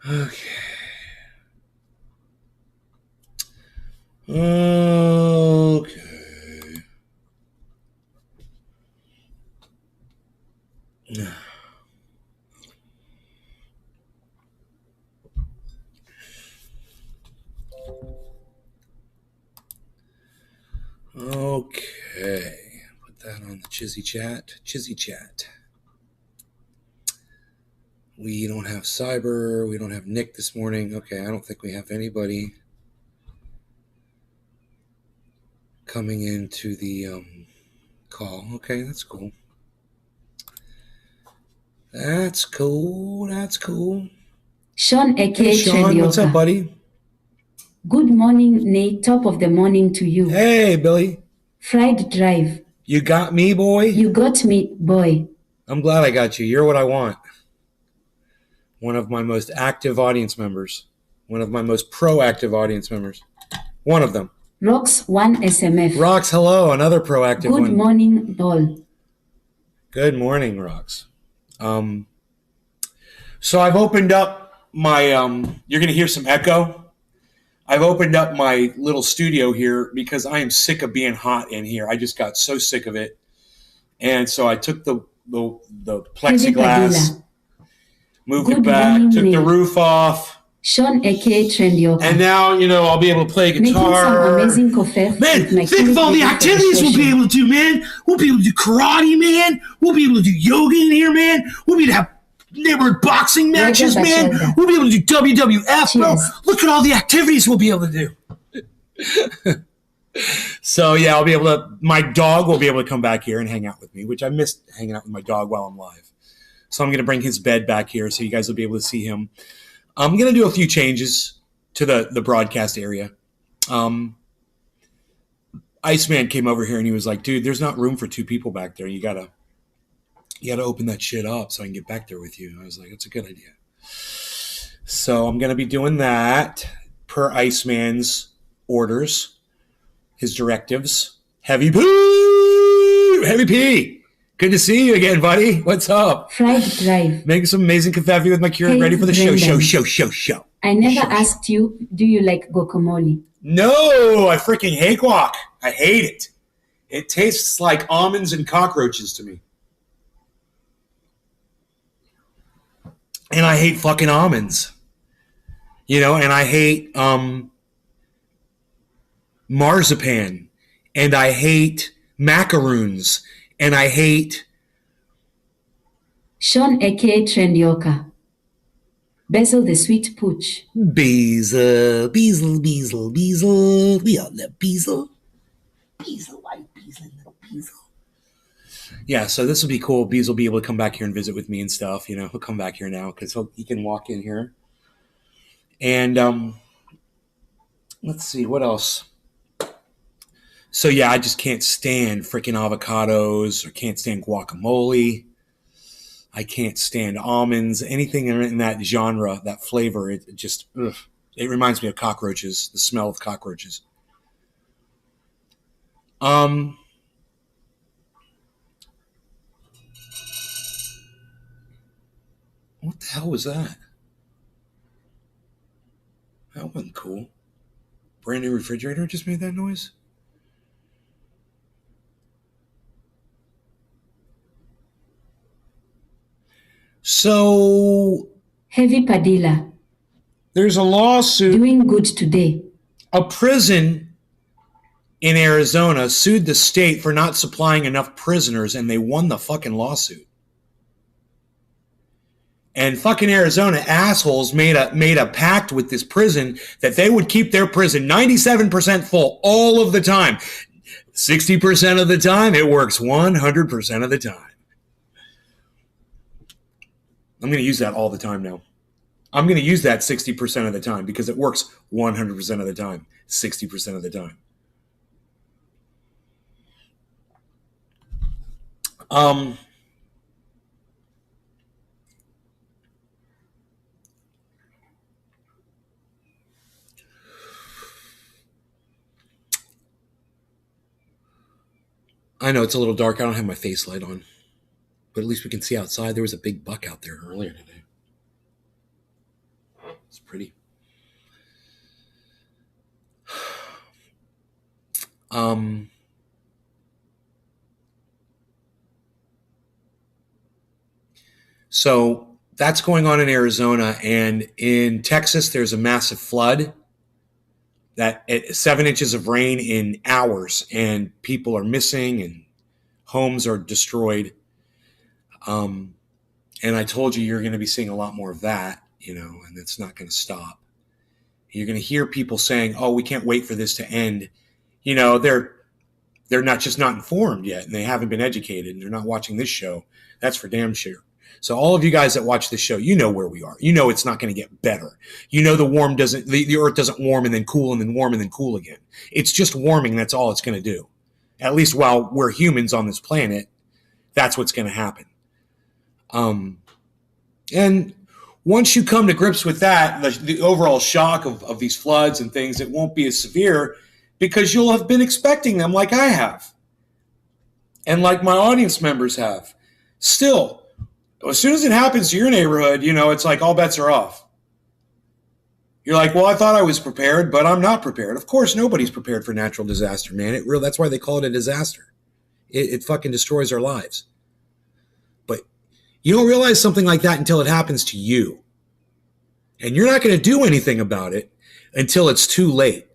Okay. Okay. Okay. Put that on the Chizzy chat. Chizzy chat. We don't have Cyber. We don't have Nick this morning. Okay, I don't think we have anybody coming into the call. Okay, that's cool. That's cool. That's cool. Sean Hey, aka Sean, what's up, Trendioka. buddy? Good morning, Nate. Top of the morning to you. Hey, Billy. Fried drive. You got me, boy? You got me, boy. I'm glad I got you. You're what I want. One of my most active audience members. One of my most proactive audience members. One of them. Rocks 1 SMF. Rox, hello. Another proactive one. Good morning, doll. Good morning, Rox. So I've opened up my, you're going to hear some echo. I've opened up my little studio here because I am sick of being hot in here. I just got so sick of it. And so I took the plexiglass, moved it back, took the roof off. Sean aka Trendioka. And now, I'll be able to play guitar. Making some amazing coffee. Man, think of all the activities we'll be able to do, man. We'll be able to do karate, man. We'll be able to do yoga in here, man. We'll be able to have neighborhood boxing matches, man. We'll be able to do WWF, bro. Look at all the activities we'll be able to do. So, yeah, I'll be able to, my dog will be able to come back here and hang out with me, which I missed hanging out with my dog while I'm live. So I'm going to bring his bed back here so you guys will be able to see him. I'm going to do a few changes to the broadcast area. Iceman came over here and he was like, dude, there's not room for two people back there. You gotta open that shit up so I can get back there with you. I was like, that's a good idea. So I'm going to be doing that per Iceman's orders, his directives. Heavy P. Good to see you again, buddy. What's up? Fried drive. Making some amazing coffee with my Keurig, ready for the show. I never asked you, do you like guacamole? No, I freaking hate guac. I hate it. It tastes like almonds and cockroaches to me. And I hate fucking almonds. And I hate marzipan. And I hate macaroons. And I hate Sean aka Trendioka. Basil the sweet pooch. Beezel. We all love Beezel. White Beezel, little Beezel. Yeah, so this will be cool. Bees will be able to come back here and visit with me and stuff. He'll come back here now because he can walk in here. And let's see, what else? So, yeah, I just can't stand freaking avocados or can't stand guacamole. I can't stand almonds. Anything in that genre, that flavor, it reminds me of cockroaches, the smell of cockroaches. What the hell was that? That wasn't cool. Brand new refrigerator just made that noise? So, Heavy Padilla. There's a lawsuit. Doing good today. A prison in Arizona sued the state for not supplying enough prisoners, and they won the fucking lawsuit. And fucking Arizona assholes made a pact with this prison that they would keep their prison 97% full all of the time. 60% of the time, it works 100% of the time. I'm going to use that all the time now. I'm going to use that 60% of the time because it works 100% of the time, 60% of the time. I know it's a little dark. I don't have my face light on. But at least we can see outside. There was a big buck out there earlier today. It's pretty. So that's going on in Arizona, and in Texas, there's a massive flood that 7 inches of rain in hours, and people are missing and homes are destroyed. And I told you you're going to be seeing a lot more of that, and it's not going to stop. You're going to hear people saying, "Oh, we can't wait for this to end." They're not informed yet, and they haven't been educated, and they're not watching this show. That's for damn sure. So all of you guys that watch this show, you know where we are. You know it's not going to get better. You know the earth doesn't warm and then cool and then warm and then cool again. It's just warming. That's all it's going to do. At least while we're humans on this planet, that's what's going to happen. And once you come to grips with that, the overall shock of these floods and things, it won't be as severe because you'll have been expecting them like I have. And like my audience members have. Still, as soon as it happens to your neighborhood, it's like all bets are off. You're like, well, I thought I was prepared, but I'm not prepared. Of course, nobody's prepared for natural disaster, man. That's why they call it a disaster. It fucking destroys our lives. But you don't realize something like that until it happens to you. And you're not going to do anything about it until it's too late.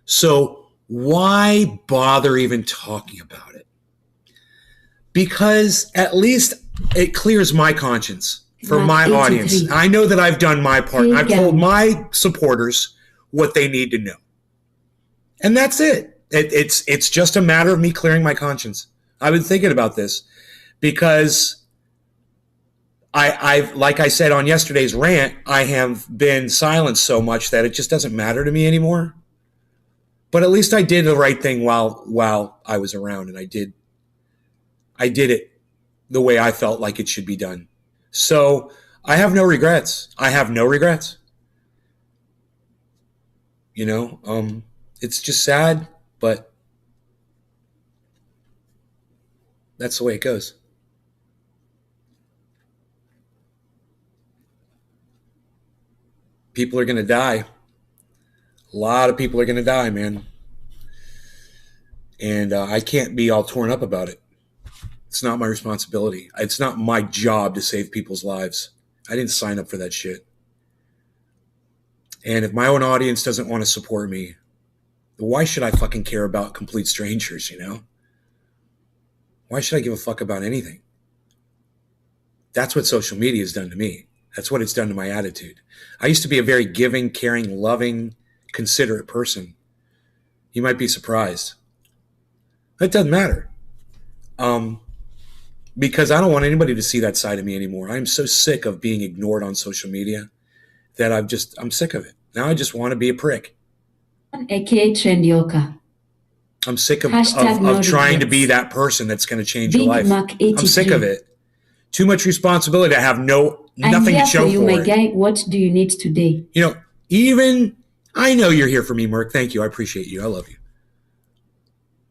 So why bother even talking about it? Because at least it clears my conscience for my audience. I know that I've done my part. I've told my supporters what they need to know. And that's it. It's just a matter of me clearing my conscience. I've been thinking about this because I've like I said on yesterday's rant, I have been silenced so much that it just doesn't matter to me anymore. But at least I did the right thing while I was around, and I did it the way I felt like it should be done. So I have no regrets. It's just sad, but that's the way it goes. People are going to die. A lot of people are going to die, man. And I can't be all torn up about it. It's not my responsibility. It's not my job to save people's lives. I didn't sign up for that shit. And if my own audience doesn't want to support me, why should I fucking care about complete strangers, Why should I give a fuck about anything? That's what social media has done to me. That's what it's done to my attitude. I used to be a very giving, caring, loving, considerate person. You might be surprised. It doesn't matter. Because I don't want anybody to see that side of me anymore. I'm so sick of being ignored on social media that I'm sick of it. Now I just want to be a prick. aka Trendioka. I'm sick of trying to be that person that's going to change your life. I'm sick of it. Too much responsibility. I have nothing to show for my it. guy. What do you need today? Even I know you're here for me, Merc. Thank you. I appreciate you. I love you.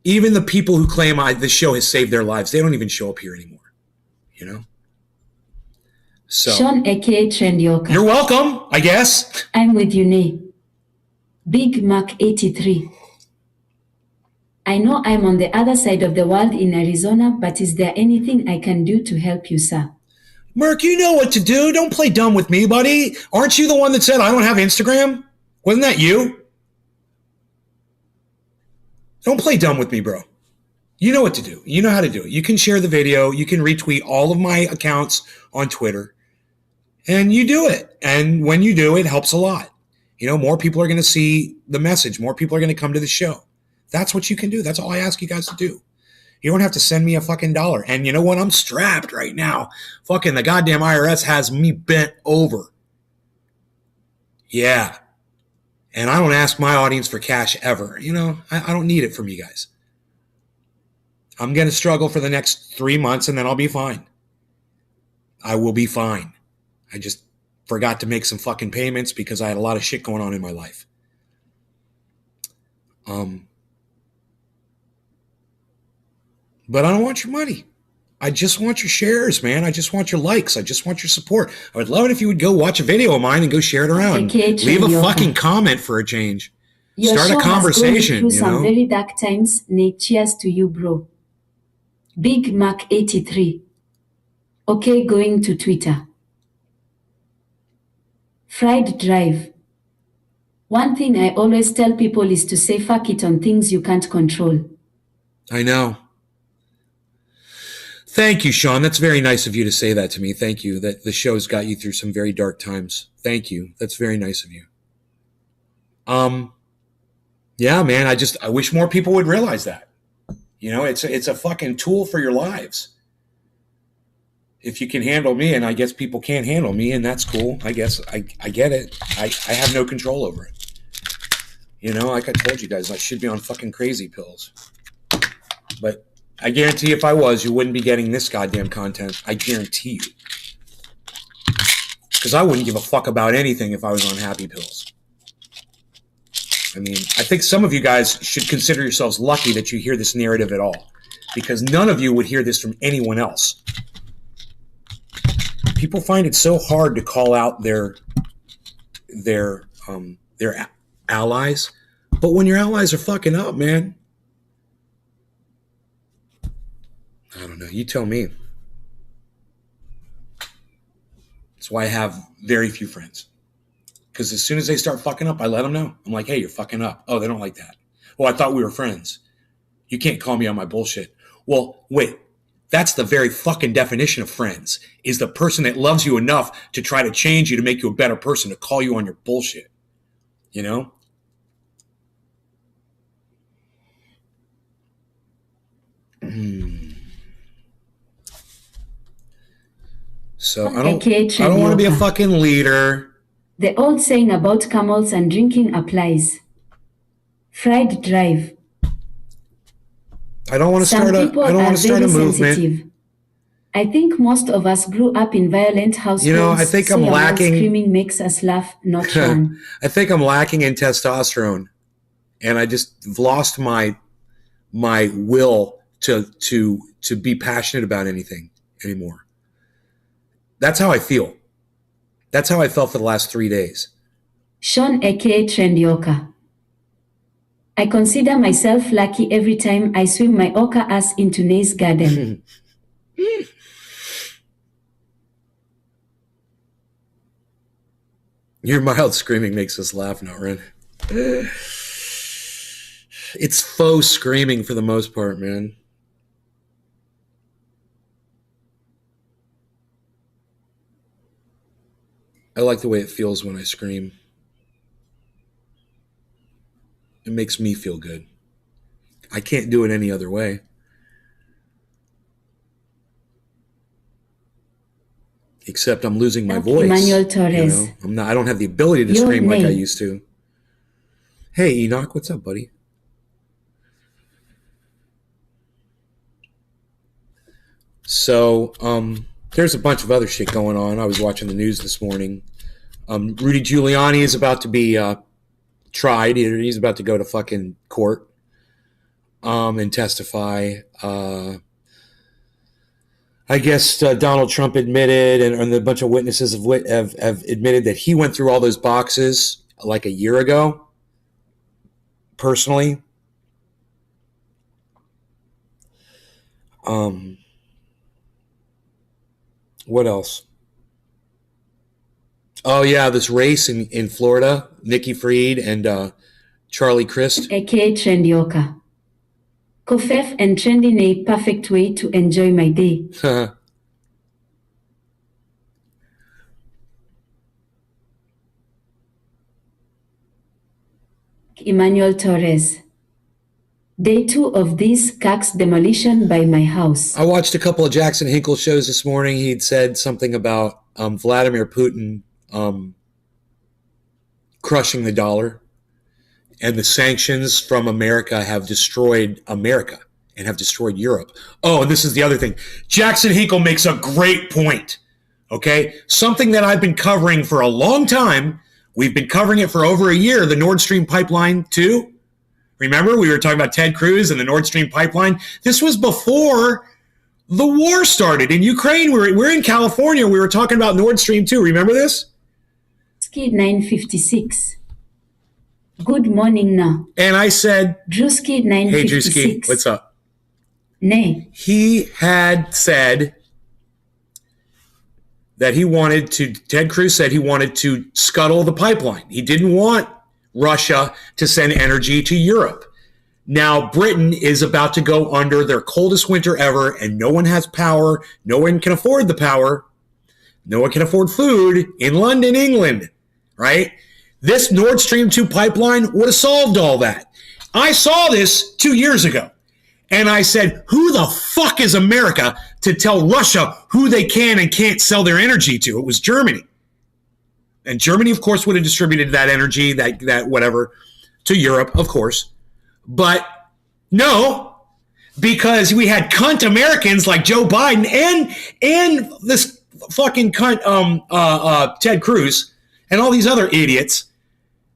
Even the people who claim this show has saved their lives, they don't even show up here anymore. So Sean aka Trendioka. You're welcome, I guess. I'm with you, Nay. Big Mac 83. I know I'm on the other side of the world in Arizona, but is there anything I can do to help you, sir? Merc, you know what to do. Don't play dumb with me, buddy. Aren't you the one that said I don't have Instagram? Wasn't that you? Don't play dumb with me, bro. You know what to do. You know how to do it. You can share the video. You can retweet all of my accounts on Twitter. And you do it. And when you do, it helps a lot. More people are going to see the message. More people are going to come to the show. That's what you can do. That's all I ask you guys to do. You don't have to send me a fucking dollar. And you know what? I'm strapped right now. Fucking the goddamn IRS has me bent over. Yeah. And I don't ask my audience for cash ever. I don't need it from you guys. I'm going to struggle for the next 3 months and then I'll be fine. I will be fine. I just forgot to make some fucking payments because I had a lot of shit going on in my life. But I don't want your money. I just want your shares, man. I just want your likes. I just want your support. I would love it if you would go watch a video of mine and go share it around. Leave a fucking comment for a change. Your Start a show conversation, has gone through some very dark times. Nate, cheers to you, bro. Big Mac 83. Okay, going to Twitter. Fried Drive. One thing I always tell people is to say fuck it on things you can't control. I know. Thank you, Sean. That's very nice of you to say that to me. Thank you. That the show's got you through some very dark times. Thank you. That's very nice of you. Yeah, man, I wish more people would realize that. You know, it's a fucking tool for your lives. If you can handle me, and I guess people can't handle me, and that's cool. I guess I get it. I have no control over it. You know, like I told you guys, I should be on fucking crazy pills. But I guarantee if I was, you wouldn't be getting this goddamn content. I guarantee you. Because I wouldn't give a fuck about anything if I was on happy pills. I mean, I think some of you guys should consider yourselves lucky that you hear this narrative at all. Because none of you would hear this from anyone else. People find it so hard to call out their allies. But when your allies are fucking up, man, I don't know. You tell me. That's why I have very few friends. Because as soon as they start fucking up, I let them know. I'm like, hey, you're fucking up. Oh, they don't like that. Well, I thought we were friends. You can't call me on my bullshit. Well, wait. That's the very fucking definition of friends, is the person that loves you enough to try to change you, to make you a better person, to call you on your bullshit. You know? So I don't want to be a fucking leader. The old saying about camels and drinking applies. Fried Drive. I don't want to start a movement. Sensitive. I think most of us grew up in violent households. You know, I think I'm lacking. Screaming makes us laugh, not fun. I think I'm lacking in testosterone, and I just lost my will to be passionate about anything anymore. That's how I feel. That's how I felt for the last 3 days. Sean aka Trendyoka. I consider myself lucky every time I swim my orca ass into Nay's garden. Your mild screaming makes us laugh, Norin. It's faux screaming for the most part, man. I like the way it feels when I scream. It makes me feel good. I can't do it any other way. Except I'm losing my voice. Emmanuel Torres. You know? I don't have the ability to scream like I used to. Hey, Enoch, what's up, buddy? So, there's a bunch of other shit going on. I was watching the news this morning. Rudy Giuliani is about to be tried. He's about to go to fucking court and testify. I guess Donald Trump admitted, and a bunch of witnesses have admitted that he went through all those boxes like a year ago, personally. What else? Oh, yeah, this race in Florida, Nikki Fried and Charlie Crist. aka Trendyoka. Kofef and trending a perfect way to enjoy my day. Emmanuel Torres. Day 2 of this Cax demolition by my house. I watched a couple of Jackson Hinkle shows this morning. He'd said something about Vladimir Putin crushing the dollar, and the sanctions from America have destroyed America and have destroyed Europe. Oh, and this is the other thing. Jackson Hinkle makes a great point, okay? Something that I've been covering for a long time. We've been covering it for over a year, the Nord Stream pipeline 2. Remember, we were talking about Ted Cruz and the Nord Stream pipeline? This was before the war started in Ukraine. We're in California. We were talking about Nord Stream 2. Remember this? Drewski 956. Good morning now. And I said, Drewski hey, 956. Drewski, what's up? Nay. He had said that Ted Cruz said he wanted to scuttle the pipeline. He didn't want Russia to send energy to Europe. Now, Britain is about to go under their coldest winter ever, and no one has power. No one can afford the power. No one can afford food in London, England, right? This Nord Stream 2 pipeline would have solved all that. I saw this 2 years ago, and I said, who the fuck is America to tell Russia who they can and can't sell their energy to? It was Germany. And Germany, of course, would have distributed that energy, that whatever, to Europe, of course. But no, because we had cunt Americans like Joe Biden and this fucking cunt Ted Cruz and all these other idiots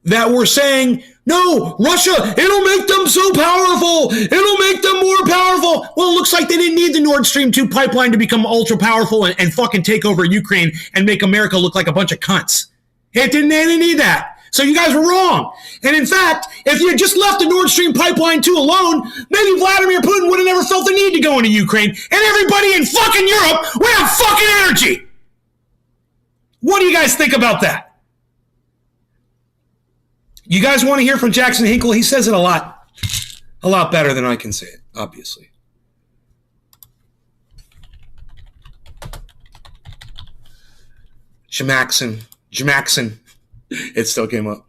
that were saying, no, Russia, it'll make them so powerful. It'll make them more powerful. Well, it looks like they didn't need the Nord Stream 2 pipeline to become ultra powerful and fucking take over Ukraine and make America look like a bunch of cunts. They didn't need that. So you guys were wrong. And in fact, if you had just left the Nord Stream pipeline 2 alone, maybe Vladimir Putin would have never felt the need to go into Ukraine, and everybody in fucking Europe would have fucking energy. What do you guys think about that? You guys want to hear from Jackson Hinkle? He says it a lot better than I can say it, obviously. Jamaxon. It still came up.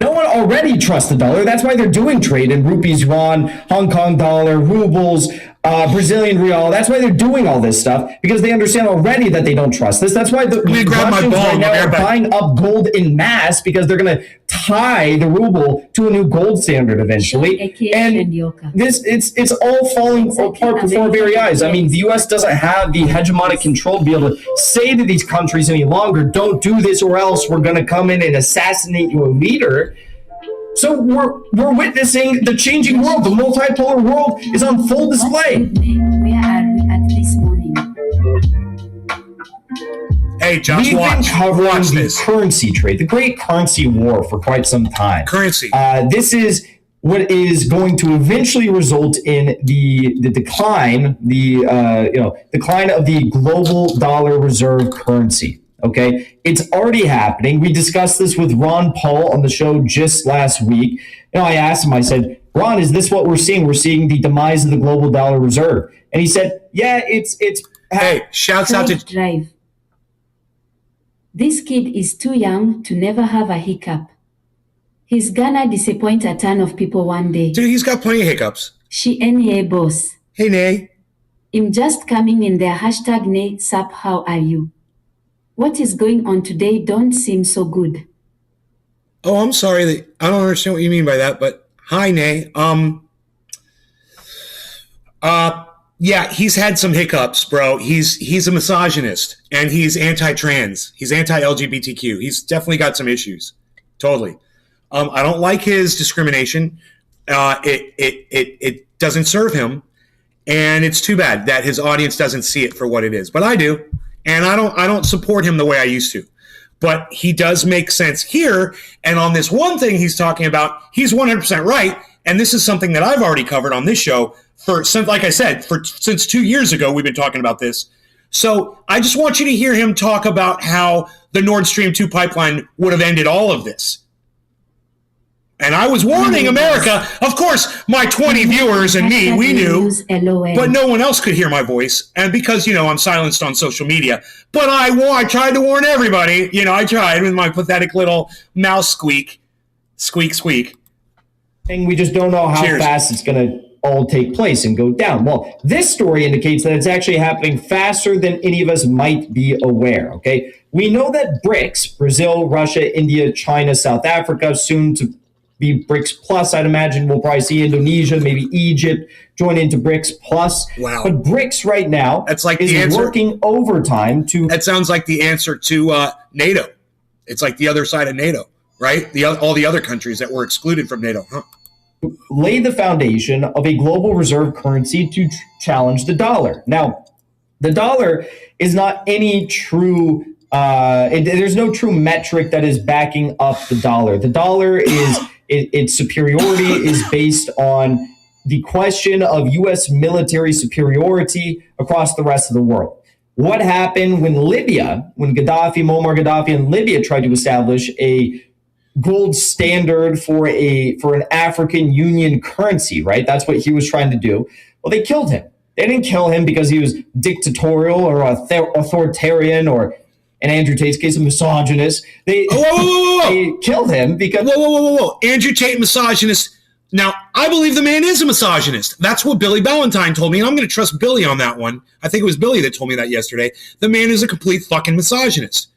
No one already trusts the dollar. That's why they're doing trade in rupees, yuan, Hong Kong dollar, rubles, Brazilian real. That's why they're doing all this stuff, because they understand already that they don't trust this. That's why the Russians right now are buying up gold in mass, because they're going to tie the ruble to a new gold standard eventually. And it's all falling apart before our very eyes. I mean, the U.S. doesn't have the hegemonic control to be able to say to these countries any longer, don't do this or else we're going to come in and assassinate your leader. So we're witnessing the changing world. The multipolar world is on full display. Where are we at this morning? Hey, Josh, We've been covering the currency trade, the great currency war, for quite some time. Currency. This is what is going to eventually result in the decline, decline of the global dollar reserve currency. Okay, it's already happening. We discussed this with Ron Paul on the show just last week. I asked him, I said, Ron, is this what we're seeing? We're seeing the demise of the global dollar reserve. And he said, yeah, it's. Hey, shouts out to Drive. This kid is too young to never have a hiccup. He's gonna disappoint a ton of people one day. Dude, he's got plenty of hiccups. She NA boss. Hey, Nay. I'm just coming in there. Hashtag Nay Sup, how are you? What is going on today don't seem so good. Oh, I'm sorry. I don't understand what you mean by that, but hi, Nay. Yeah, he's had some hiccups, bro. He's a misogynist, and he's anti-trans. He's anti-LGBTQ. He's definitely got some issues. Totally. I don't like his discrimination. It doesn't serve him, and it's too bad that his audience doesn't see it for what it is. But I do. And I don't support him the way I used to. But he does make sense here. And on this one thing he's talking about, he's 100% right. And this is something that I've already covered on this show like I said, since 2 years ago, we've been talking about this. So I just want you to hear him talk about how the Nord Stream 2 pipeline would have ended all of this. And I was warning America. Of course, my 20 viewers and me, we knew, but no one else could hear my voice. And because, I'm silenced on social media. But I tried to warn everybody. I tried with my pathetic little mouse squeak. Squeak, squeak. And we just don't know how fast it's going to all take place and go down. Well, this story indicates that it's actually happening faster than any of us might be aware, okay? We know that BRICS, Brazil, Russia, India, China, South Africa, soon to be BRICS Plus. I'd imagine we'll probably see Indonesia, maybe Egypt join into BRICS Plus. Wow. But BRICS right now is working overtime to... That sounds like the answer to NATO. It's like the other side of NATO, right? All the other countries that were excluded from NATO. Huh. Laid the foundation of a global reserve currency to challenge the dollar. Now, the dollar is not any true, there's no true metric that is backing up the dollar. The dollar is, its superiority is based on the question of U.S. military superiority across the rest of the world. What happened when Muammar Gaddafi in Libya tried to establish a gold standard for an African Union currency, right? That's what he was trying to do. Well, they killed him. They didn't kill him because he was dictatorial or authoritarian or, in Andrew Tate's case, a misogynist. They killed him because... Whoa. Andrew Tate, misogynist. Now, I believe the man is a misogynist. That's what Billy Ballantyne told me, and I'm going to trust Billy on that one. I think it was Billy that told me that yesterday. The man is a complete fucking misogynist.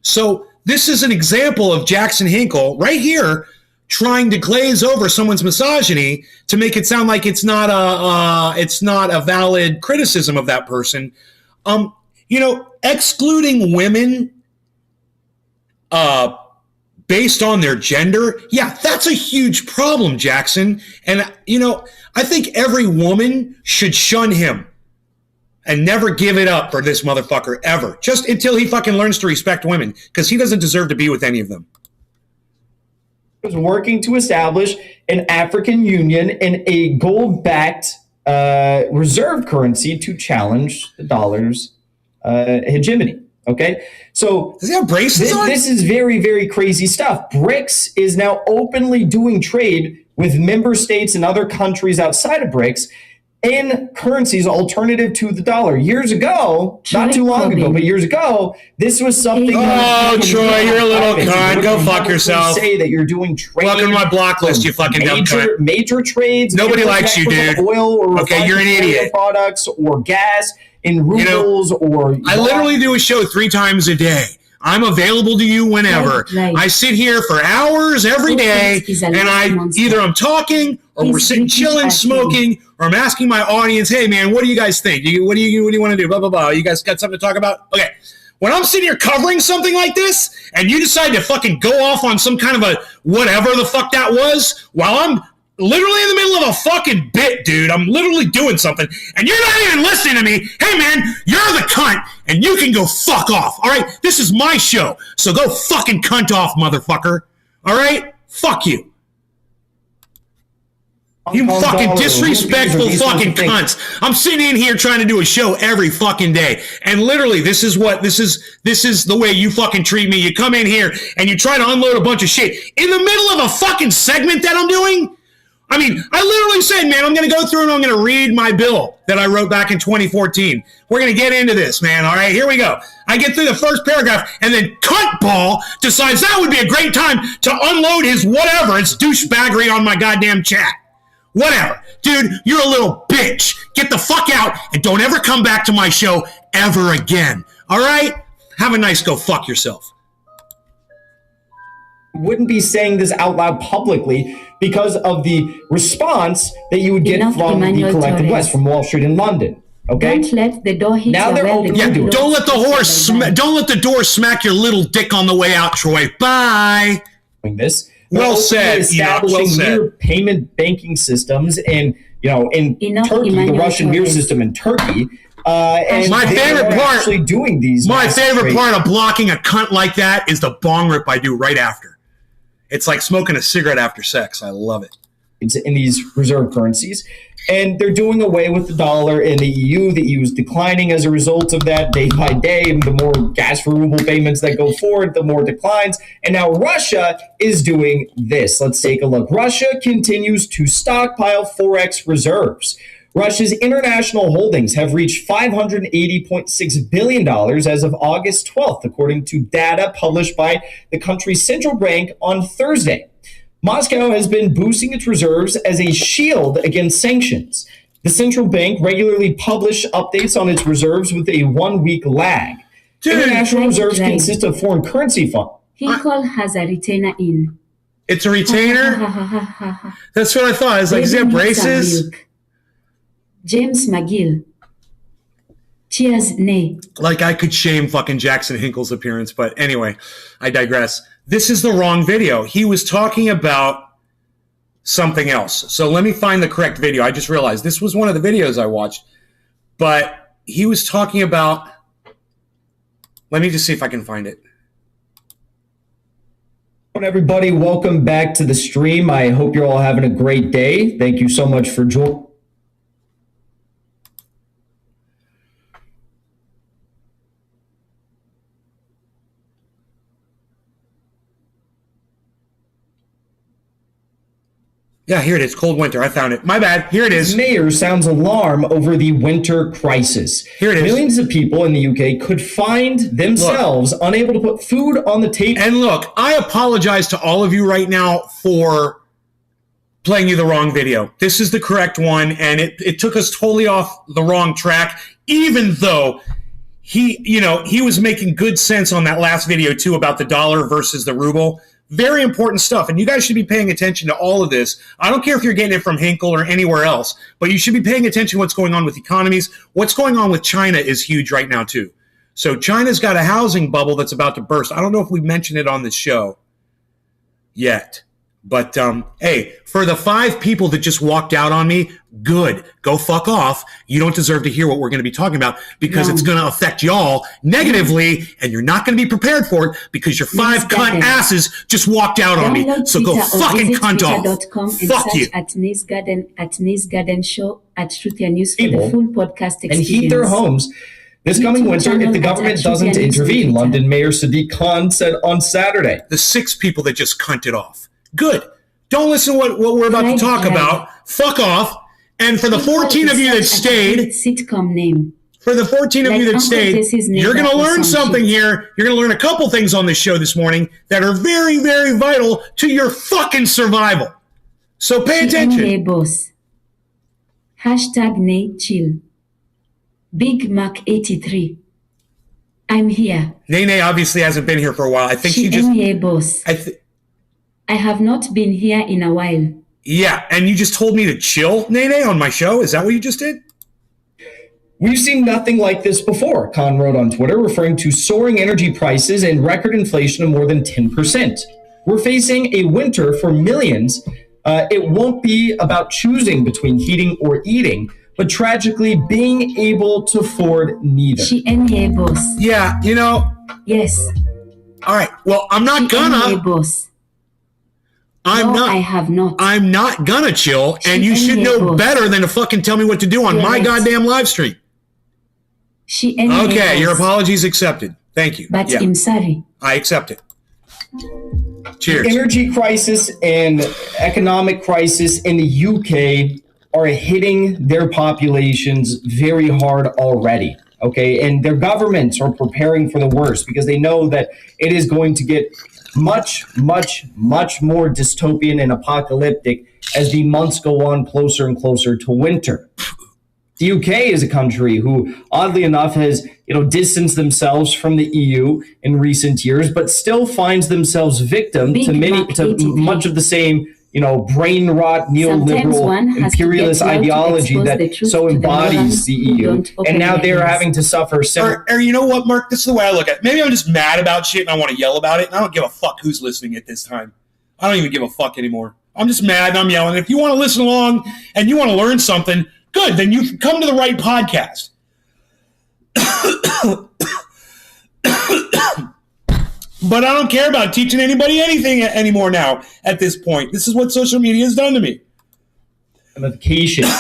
So this is an example of Jackson Hinkle right here trying to glaze over someone's misogyny to make it sound like it's not a valid criticism of that person. Excluding women based on their gender, yeah, that's a huge problem, Jackson. And, I think every woman should shun him and never give it up for this motherfucker ever, just until he fucking learns to respect women, because he doesn't deserve to be with any of them. Was working to establish an African Union and a gold-backed reserve currency to challenge the dollar's hegemony. Okay, so does he have braces on? This is very, very crazy stuff. BRICS is now openly doing trade with member states and other countries outside of BRICS in currencies alternative to the dollar. Years ago, not too long ago, but years ago, this was something. Oh, Troy, you're a little cunt. Go fuck yourself. Say that you're doing trade. Welcome to my block list, you fucking dumb cunt. Major trades. Nobody likes you, dude. Oil or okay, you're an idiot. Products or gas in rubles or. I literally do a show 3 times a day. I'm available to you whenever. Right. I sit here for hours every day, and I'm talking, or we're sitting chilling, smoking, or I'm asking my audience, hey man, what do you guys think? What do you want to do? Blah blah blah. You guys got something to talk about? Okay. When I'm sitting here covering something like this, and you decide to fucking go off on some kind of a whatever the fuck that was, while I'm literally in the middle of a fucking bit, dude. I'm literally doing something, and you're not even listening to me. Hey, man, you're the cunt, and you can go fuck off, all right? This is my show, so go fucking cunt off, motherfucker, all right? Fuck you. You fucking disrespectful fucking cunts. I'm sitting in here trying to do a show every fucking day. And literally, this is the way you fucking treat me. You come in here and you try to unload a bunch of shit in the middle of a fucking segment that I'm doing. I mean, I literally said, man, I'm going to go through and I'm going to read my bill that I wrote back in 2014. We're going to get into this, man. All right, here we go. I get through the first paragraph, and then Cuntball decides that would be a great time to unload his whatever. It's douchebaggery on my goddamn chat. Whatever. Dude, you're a little bitch. Get the fuck out and don't ever come back to my show ever again. All right? Have a nice go fuck yourself. Wouldn't be saying this out loud publicly because of the response that you would get from the collective West, from Wall Street in London. Okay. Don't let the door hit now your they're open. Yeah, don't let the door smack your little dick on the way out, Troy. Bye. This. Well said. Establishing new payment banking systems in Turkey, the Russian mirror system in Turkey. And my favorite part, actually doing these. My favorite part of blocking a cunt like that is the bong rip I do right after. It's like smoking a cigarette after sex. I love it. It's in these reserve currencies. And they're doing away with the dollar in the EU. The EU is declining as a result of that day by day. And the more gas for ruble payments that go forward, the more declines. And now Russia is doing this. Let's take a look. Russia continues to stockpile Forex reserves. Russia's international holdings have reached $580.6 billion as of August 12th, according to data published by the country's central bank on Thursday. Moscow has been boosting its reserves as a shield against sanctions. The central bank regularly publishes updates on its reserves with a 1-week lag. International reserves consist of foreign currency funds. Hinkle has a retainer in. It's a retainer? That's what I thought. It's like, is that braces? James McGill. Cheers, nay. Like I could shame fucking Jackson Hinkle's appearance, but anyway, I digress. This is the wrong video. He was talking about something else. So let me find the correct video. I just realized this was one of the videos I watched, but he was talking about, let me just see if I can find it. Everybody, welcome back to the stream. I hope you're all having a great day. Thank you so much for joining. Yeah, here it is. Cold winter. I found it. My bad. Here it is. Mayor sounds alarm over the winter crisis. Here it is. Millions of people in the UK could find themselves unable to put food on the table. And look, I apologize to all of you right now for playing you the wrong video. This is the correct one, and it took us totally off the wrong track, even though he was making good sense on that last video too about the dollar versus the ruble. Very important stuff, and you guys should be paying attention to all of this. I don't care if you're getting it from Hinkle or anywhere else, but you should be paying attention to what's going on with economies. What's going on with China is huge right now, too. So China's got a housing bubble that's about to burst. I don't know if we mentioned it on this show yet. But, hey, for the 5 people that just walked out on me, good. Go fuck off. You don't deserve to hear what we're going to be talking about because it's going to affect y'all negatively, and you're not going to be prepared for it because your 5 cunt asses just walked out on me. So go fucking cunt off. Fuck you. At Nice Garden Show, at Truth and News for the full podcast experience. And heat their homes this coming winter if the government doesn't intervene, London Mayor Sadiq Khan said on Saturday. The 6 people that just cunted off. Good. Don't listen to what we're about to talk about. Fuck off. And for the 14 of you that stayed, sitcom name. For the 14 of you that stayed, you're going to learn something here. You're going to learn a couple things on this show this morning that are very, very vital to your fucking survival. So pay attention. Boss. Hashtag Nay Chill. Big Mac 83. I'm here. Nene obviously hasn't been here for a while. I think she just. Boss. I have not been here in a while. Yeah, and you just told me to chill, Nene, on my show? Is that what you just did? We've seen nothing like this before, Khan wrote on Twitter, referring to soaring energy prices and record inflation of more than 10%. We're facing a winter for millions. It won't be about choosing between heating or eating, but tragically being able to afford neither. Boss. Yeah, you know. Yes. All right, well, I'm not gonna. Boss. I have not. I'm not gonna chill, and you should know better than to fucking tell me what to do on my goddamn live stream. Okay, your apologies accepted. Thank you. But I'm sorry. I accept it. Cheers. The energy crisis and economic crisis in the UK are hitting their populations very hard already. Okay, and their governments are preparing for the worst because they know that it is going to get much, much, much more dystopian and apocalyptic as the months go on closer and closer to winter. The UK is a country who, oddly enough, has distanced themselves from the EU in recent years, but still finds themselves victim to much of the same brain rot, neoliberal, imperialist ideology that so embodies the EU. And now they're having to suffer. Or you know what, Mark? This is the way I look at it. Maybe I'm just mad about shit and I want to yell about it. And I don't give a fuck who's listening at this time. I don't even give a fuck anymore. I'm just mad and I'm yelling. If you want to listen along and you want to learn something, good. Then you've come to the right podcast. But I don't care about teaching anybody anything anymore now at this point. This is what social media has done to me. Ramifications.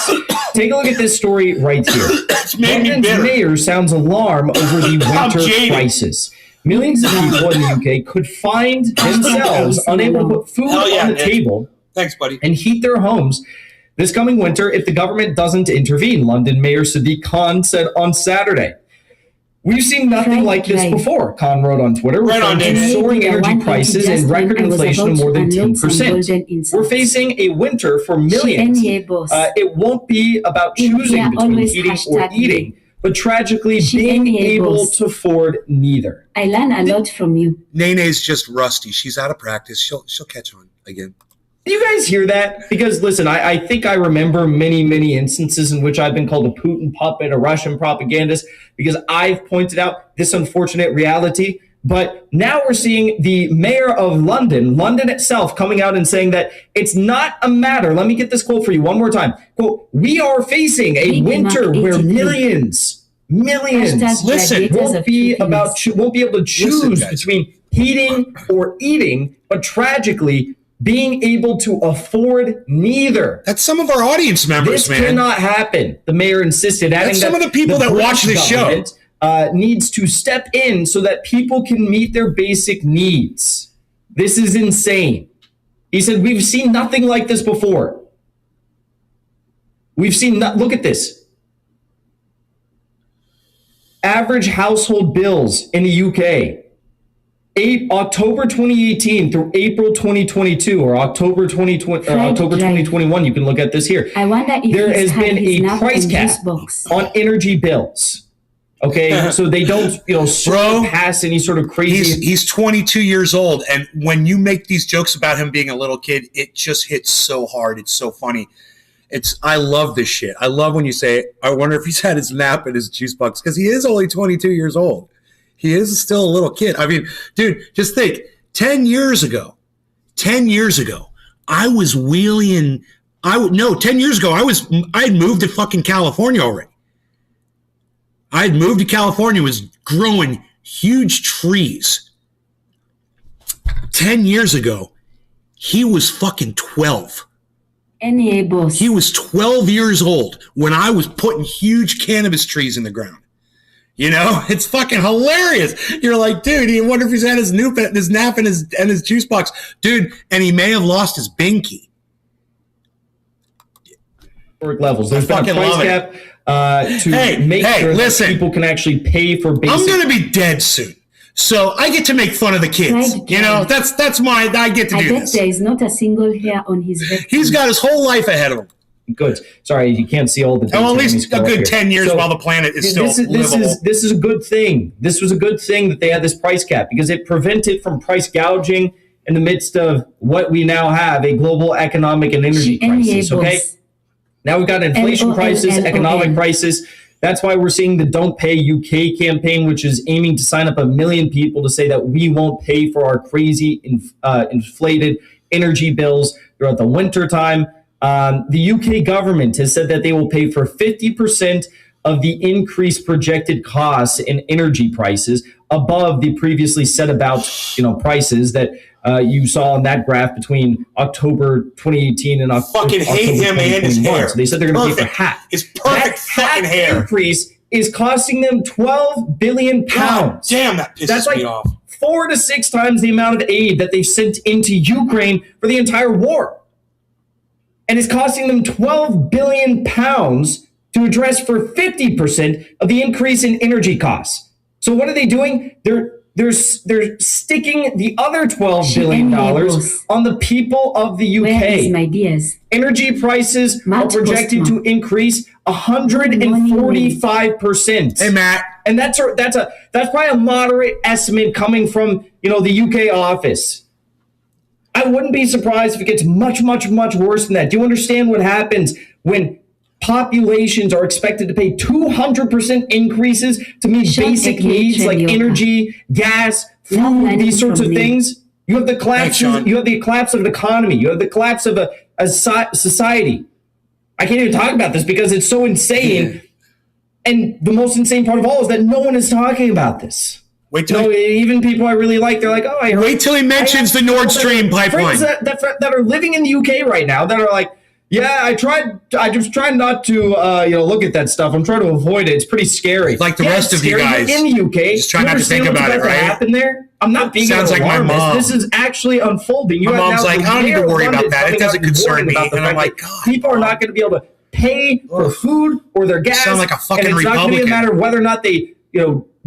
Take a look at this story right here. It's made me bitter. Mayor sounds alarm over the winter crisis. Millions of people in the UK could find themselves unable to put food on the table. Thanks, buddy. And heat their homes this coming winter if the government doesn't intervene, London Mayor Sadiq Khan said on Saturday. We've seen nothing like this before, Khan wrote on Twitter, referring to soaring energy prices and record inflation of more than 10%. We're facing a winter for millions. It won't be about choosing between heating or eating, but tragically being able to afford neither. I learn a lot from you. Nene's just rusty. She's out of practice. She'll catch on again. Do you guys hear that? Because listen, I think I remember many, many instances in which I've been called a Putin puppet, a Russian propagandist, because I've pointed out this unfortunate reality. But now we're seeing the mayor of London itself, coming out and saying that it's not a matter. Let me get this quote for you one more time. Quote, we are facing a winter where millions Listen, won't be able to choose between heating or eating, but tragically being able to afford neither. That's some of our audience members, this man. This cannot happen, the mayor insisted. Adding That's some of the people that watch this show. Needs to step in so that people can meet their basic needs. This is insane. He said, we've seen nothing like this before. Look at this. Average household bills in the UK. October 2018 through April 2022 or October 2021. You can look at this here. I wonder if there has been a price cap on energy bills. Okay, so they don't, pass any sort of crazy. He's 22 years old, and when you make these jokes about him being a little kid, it just hits so hard. It's so funny. I love this shit. I love when you say, I wonder if he's had his nap and his juice box, because he is only 22 years old. He is still a little kid. I mean, dude, just think, 10 years ago, I was wheeling, 10 years ago, I had moved to fucking California already. I had moved to California, was growing huge trees. 10 years ago, he was fucking 12. He was 12 years old when I was putting huge cannabis trees in the ground. It's fucking hilarious. You're like, dude, you wonder if he's had his nap and his juice box. Dude, and he may have lost his binky. Levels. There's been a price cap to make sure that people can actually pay for basic. I'm going to be dead soon. So I get to make fun of the kids. That's my, I get to do this. There is not a single hair on his head. He's got his whole life ahead of him. Good. Sorry, you can't see all the details. At least a good 10 years while the planet is still livable. This is a good thing. This was a good thing that they had this price cap, because it prevented from price gouging in the midst of what we now have, a global economic and energy crisis. Okay? Now we've got inflation prices, economic crisis. That's why we're seeing the Don't Pay UK campaign, which is aiming to sign up 1 million people to say that we won't pay for our crazy inflated energy bills throughout the winter time. The UK government has said that they will pay for 50% of the increased projected costs in energy prices above the previously set about prices that you saw on that graph between October 2018 and October 2021. So they said they're going to pay for half. It's perfect fucking hair. Increase is costing them £12 billion. God damn, that pisses me off. 4 to 6 times the amount of aid that they've sent into Ukraine for the entire war. And it's costing them £12 billion to address for 50% of the increase in energy costs. So what are they doing? They're sticking the other $12 billion on the people of the UK. Where is my dears? Energy prices are projected to increase 145%. Hey, Matt. And that's probably a moderate estimate coming from the UK office. I wouldn't be surprised if it gets much, much, much worse than that. Do you understand what happens when populations are expected to pay 200% increases to meet basic needs like energy, gas, food, these sorts of things? You have the collapse. You have the collapse of an economy. You have the collapse of a society. I can't even talk about this because it's so insane. And the most insane part of all is that no one is talking about this. Even people I really like, they're like, oh, I heard. Wait till he mentions the Nord Stream pipeline. Friends that are living in the UK right now that are like, yeah, I just tried not to, look at that stuff. I'm trying to avoid it. It's pretty scary. Like the rest of you guys. In the UK. Just try not to think about it, right? Happen there? I'm not being Sounds like my mom. This is actually unfolding. My mom's like, I don't need to worry about that. It doesn't concern me. And I'm like, God. People are not going to be able to pay for food or their gas. Sound like a fucking and it's Republican. Not going to be a matter of whether or not they,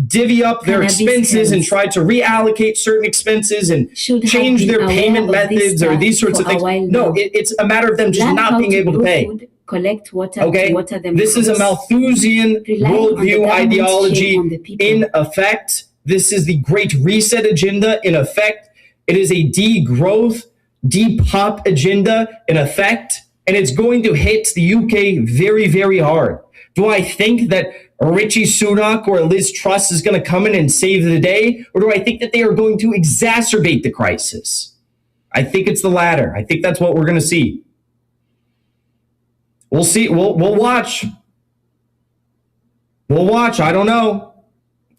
divvy up their expenses and try to reallocate certain expenses and change their payment methods or these sorts of things. No, it's a matter of them just not being able to pay. Collect water, okay, water them. This is a Malthusian worldview ideology in effect. This is the Great Reset agenda in effect. It is a degrowth depop agenda in effect, and it's going to hit the UK very, very hard. Do I think that Richie Sunak or Liz Truss is going to come in and save the day, or do I think that they are going to exacerbate the crisis? I think it's the latter. I think that's what we're going to see. We'll see. We'll watch. We'll watch. I don't know.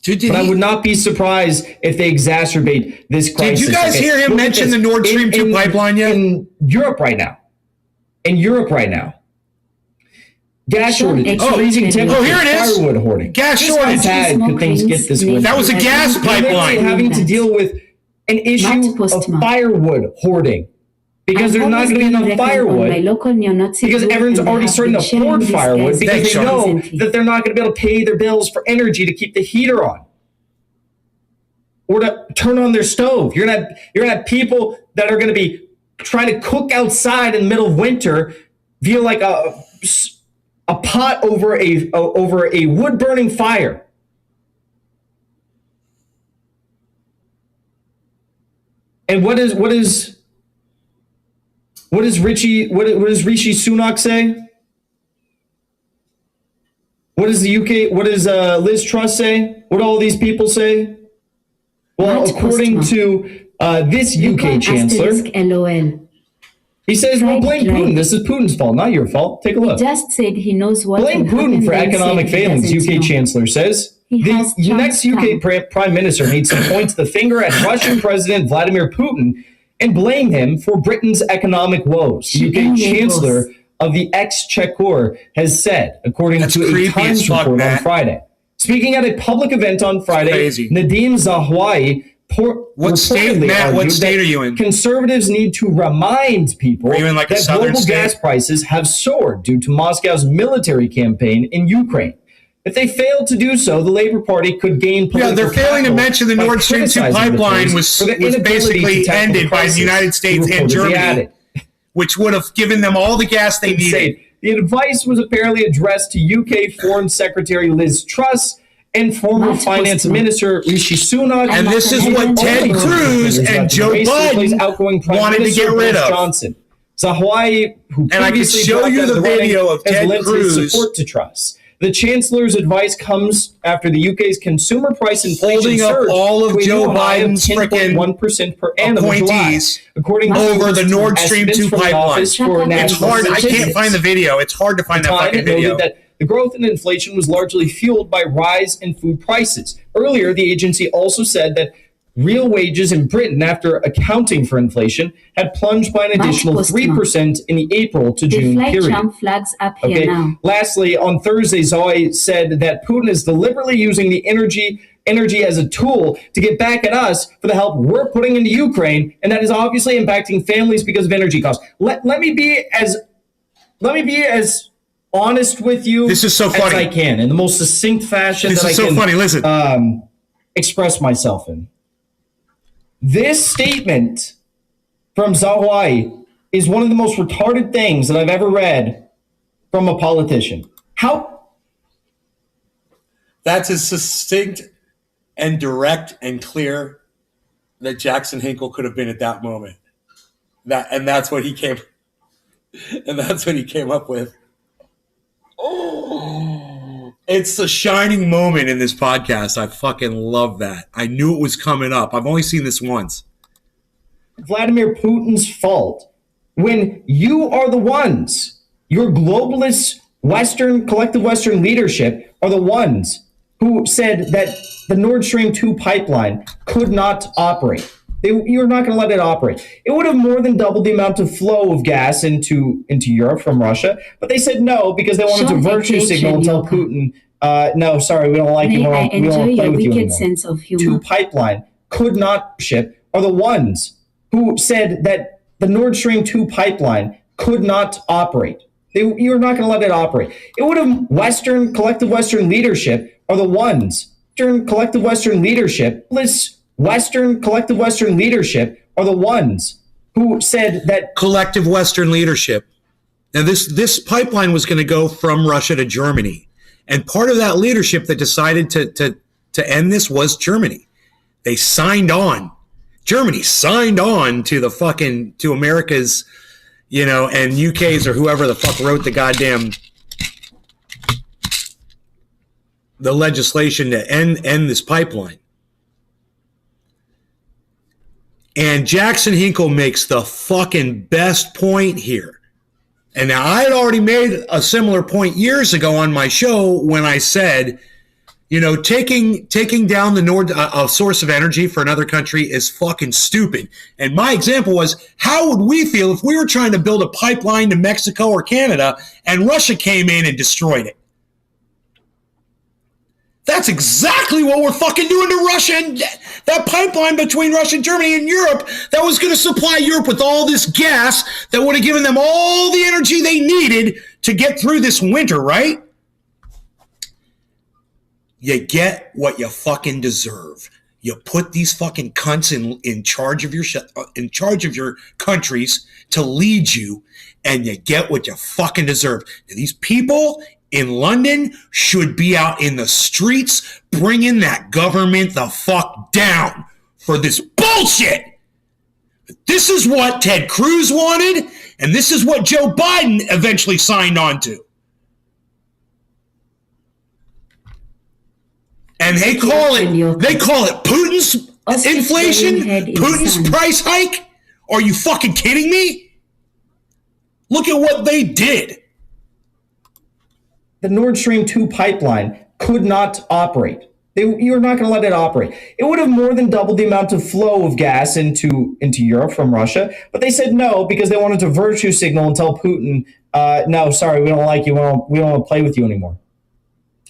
But I would not be surprised if they exacerbate this crisis. Did you guys hear him mention the Nord Stream 2 pipeline yet? In Europe right now. Gas shortage. Freezing temperatures. Here it is. Firewood hoarding. Gas Just how shortage. bad could things get this winter? That was a gas pipeline. Having to deal with an issue of firewood hoarding. Because there's not going to be enough firewood. Because everyone's already starting to hoard firewood because they know that they're not going to be able to pay their bills for energy to keep the heater on. Or to turn on their stove. You're gonna have people that are going to be trying to cook outside in the middle of winter via like a pot over a wood burning fire. And what does Rishi Sunak say? What does the UK? What does Liz Truss say? What do all these people say? Well, according to this UK chancellor, he says, "Well, blame Putin. This is Putin's fault, not your fault. Take a look." He just said he knows what. Blame Putin for economic failings. UK chancellor says. The next UK prime minister needs to point the finger at Russian President Vladimir Putin and blame him for Britain's economic woes. The UK chancellor of the Exchequer has said, according to a Times report on Friday. Speaking at a public event on Friday, Nadine Zahawi what state are you in? Conservatives need to remind people that global gas prices have soared due to Moscow's military campaign in Ukraine. If they failed to do so, the Labour Party could gain political they're failing to mention the Nord Stream 2 pipeline was basically ended by the United States and Germany, which would have given them all the gas they needed. The advice was apparently addressed to UK Foreign Secretary Liz Truss and former Finance Minister Rishi Sunak. And this is what Ted Cruz and Joe Biden wanted to get rid of. Johnson. Zahawi, who and I can show you the video of Ted Cruz. Support to Truss. The Chancellor's advice comes after the UK's consumer price inflation surged up all of Joe Biden's freaking 1% per annum appointees according over the Nord Stream 2 pipeline. It's hard. I can't find the video. It's hard to find that fucking video. That the growth in inflation was largely fueled by rise in food prices. Earlier, the agency also said that real wages in Britain, after accounting for inflation, had plunged by an additional 3% in the April to June period. Flags up here now. Lastly, on Thursday, Zoe said that Putin is deliberately using the energy as a tool to get back at us for the help we're putting into Ukraine, and that is obviously impacting families because of energy costs. Let me be as honest with you as I can in the most succinct fashion that I can. Listen, express myself in. This statement from Zahawi is one of the most retarded things that I've ever read from a politician. How? That's as succinct and direct and clear that Jackson Hinkle could have been at that moment. That's what he came up with. Oh, it's a shining moment in this podcast. I fucking love that. I knew it was coming up. I've only seen this once. Vladimir Putin's fault when you are the ones, your globalist collective Western leadership are the ones who said that the Nord Stream 2 pipeline could not operate. You're not going to let it operate. It would have more than doubled the amount of flow of gas into Europe from Russia, but they said no because they wanted to virtue signal and tell Putin, no, sorry, we don't like you. We don't play with you anymore. Sense of humor. 2 pipeline could not ship are the ones who said that the Nord Stream 2 pipeline could not operate. You're not going to let it operate. It would have collective Western leadership are the ones. Collective Western leadership are the ones who said that collective Western leadership. Now, this pipeline was going to go from Russia to Germany, and part of that leadership that decided to end this was Germany. They signed on. Germany signed on to to America's, and UK's or whoever the fuck wrote the legislation to end this pipeline. And Jackson Hinkle makes the fucking best point here. And now I had already made a similar point years ago on my show when I said, taking down a source of energy for another country is fucking stupid. And my example was, how would we feel if we were trying to build a pipeline to Mexico or Canada and Russia came in and destroyed it? That's exactly what we're fucking doing to Russia, and that pipeline between Russia and Germany and Europe that was going to supply Europe with all this gas that would have given them all the energy they needed to get through this winter, right? You get what you fucking deserve. You put these fucking cunts in charge of your countries to lead you, and you get what you fucking deserve. Now, these people in London should be out in the streets bringing that government the fuck down for this bullshit. This is what Ted Cruz wanted, and this is what Joe Biden eventually signed on to. And they call it Putin's inflation, Putin's price hike. Are you fucking kidding me? Look at what they did. The Nord Stream 2 pipeline could not operate. You're not going to let it operate. It would have more than doubled the amount of flow of gas into Europe from Russia, but they said no because they wanted to virtue signal and tell Putin, no, sorry, we don't like you. We don't want to play with you anymore.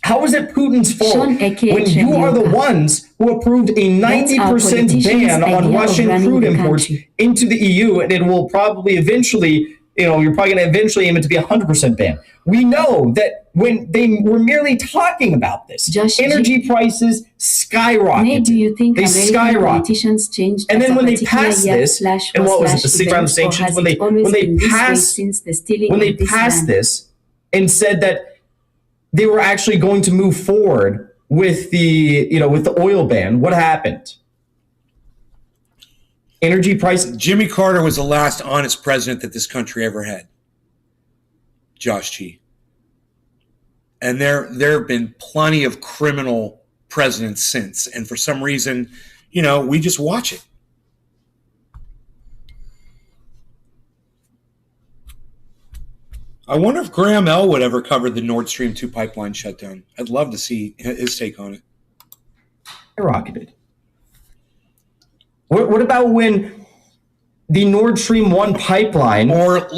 How is it Putin's fault when you are the ones who approved a 90% ban on Russian crude imports into the EU, and it will probably eventually, you're probably going to eventually aim it to be a 100% ban. We know that when they were merely talking about this, energy prices skyrocketed. May, do you think they American politicians changed? And then when they passed this, and what was it, the 6th round of sanctions? When they passed this and said that they were actually going to move forward with the oil ban, what happened? Energy prices. Jimmy Carter was the last honest president that this country ever had. Josh G. And there have been plenty of criminal presidents since. And for some reason, we just watch it. I wonder if Graham Elwood ever covered the Nord Stream 2 pipeline shutdown. I'd love to see his take on it. Rocketed. What about when the Nord Stream 1 pipeline went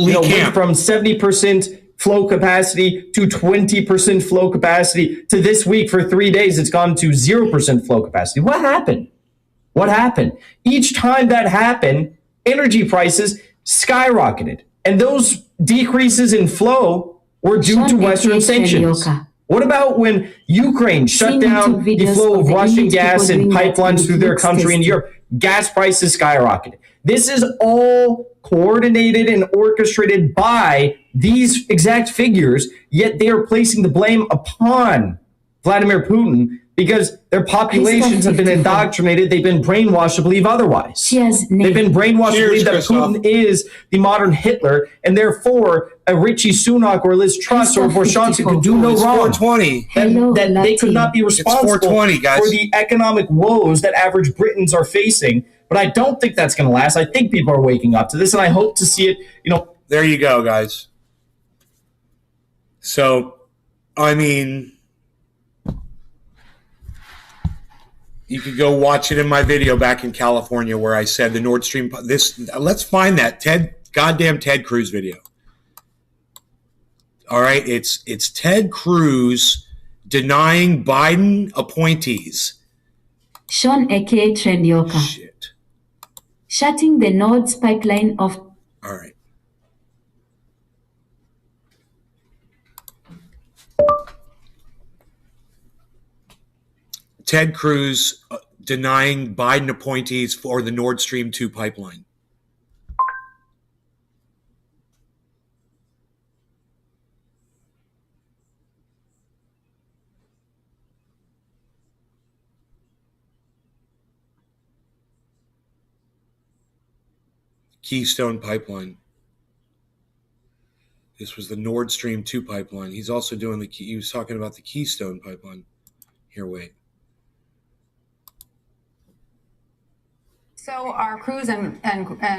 from 70% flow capacity to 20% flow capacity to this week for 3 days, it's gone to 0% flow capacity. What happened? Each time that happened, energy prices skyrocketed. And those decreases in flow were due to Western sanctions. What about when Ukraine shut down the flow of Russian gas and pipelines through their country in Europe? Gas prices skyrocketed. This is all coordinated and orchestrated by these exact figures, yet they are placing the blame upon Vladimir Putin because their populations have been indoctrinated. They've been brainwashed to believe otherwise. They've been brainwashed to believe that Putin is the modern Hitler, and therefore a Richie Sunak or Liz Truss or Borshansky could do no wrong. 420. That they could not be responsible for the economic woes that average Britons are facing. But I don't think that's going to last. I think people are waking up to this, and I hope to see it. There you go, guys. So, I mean, you could go watch it in my video back in California where I said the Nord Stream. Let's find that goddamn Ted Cruz video. All right, it's Ted Cruz denying Biden appointees. Sean Eke Trendioka. Shit. Shutting the Nord's pipeline off. All right. Ted Cruz denying Biden appointees for the Nord Stream 2 pipeline. Keystone Pipeline. This was the Nord Stream 2 pipeline. He's also doing he was talking about the Keystone Pipeline. Here, wait. So are Cruz and